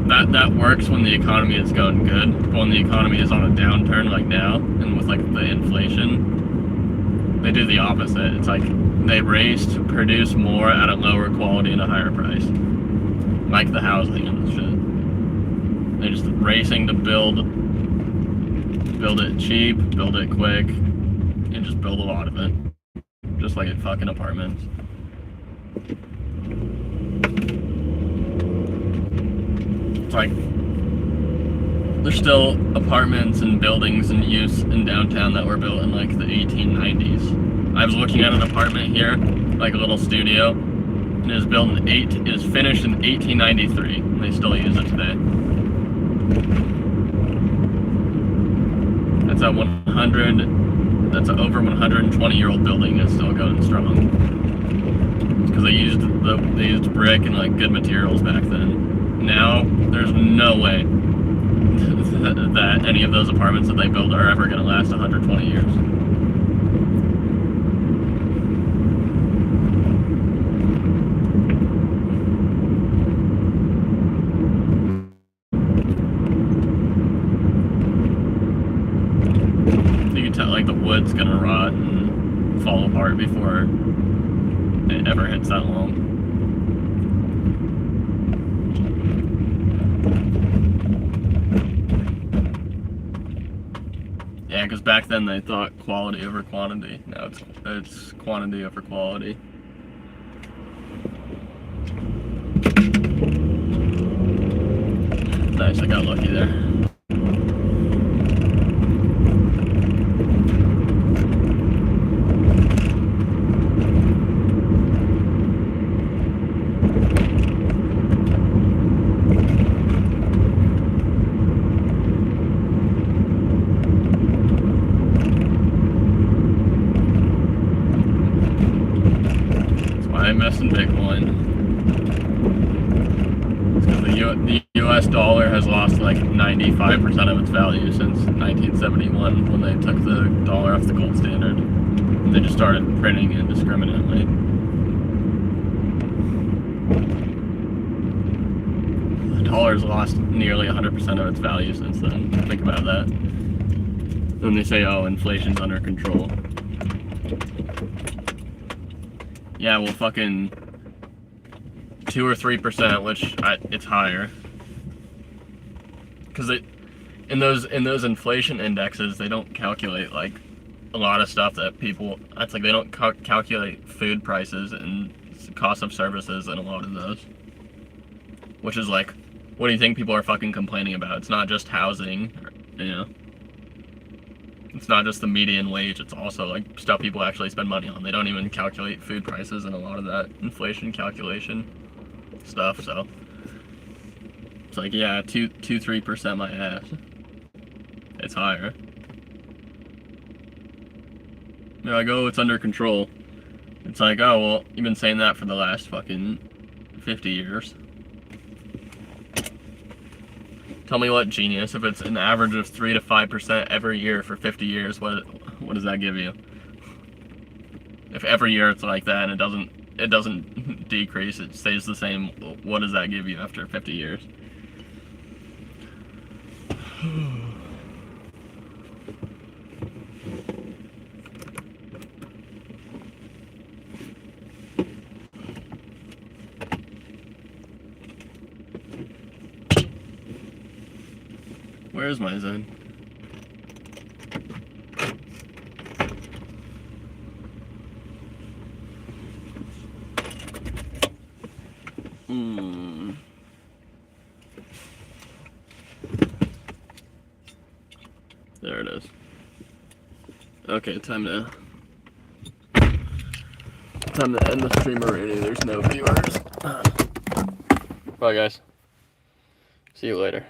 that works when the economy is going good, but when the economy is on a downturn like now, and with like the inflation, they do the opposite. It's like they race to produce more at a lower quality and a higher price, like the housing and shit. They're just racing to build it cheap, build it quick, and just build a lot of it, just like at fucking apartments. It's like there's still apartments and buildings in use in downtown that were built in like the 1890s. I was looking at an apartment here, like a little studio, and it was finished in 1893, and they still use it today. That's a over 120-year-old building that's still going strong. Because they used brick and like good materials back then. Now there's no way that any of those apartments that they build are ever going to last 120 years. You can tell like the wood's going to rot and fall apart before it ever hits that long. Yeah, because back then they thought quality over quantity. Now it's quantity over quality. Nice, I got lucky there. I invest in Bitcoin. It's because the US dollar has lost like 95% of its value since 1971 when they took the dollar off the gold standard. And they just started printing indiscriminately. The dollar's lost nearly 100% of its value since then. Think about that. Then they say, oh, inflation's under control. Yeah, well, fucking 2 or 3%, which it's higher, because in those inflation indexes they don't calculate like a lot of stuff that people. That's like they don't calculate food prices and cost of services in a lot of those, which is like, what do you think people are fucking complaining about? It's not just housing, you know. It's not just the median wage, it's also like stuff people actually spend money on. They don't even calculate food prices and a lot of that inflation calculation stuff, so it's like, yeah, 2-3% my ass. It's higher. They're like, oh, it's under control. It's like, oh, well, you've been saying that for the last fucking 50 years. Tell me what, genius, if it's an average of 3 to 5% every year for 50 years, what does that give you? If every year it's like that and it doesn't decrease, it stays the same, what does that give you after 50 years? Where is my Zen? There it is. Okay, time to end the stream already. There's no viewers. Bye, guys. See you later.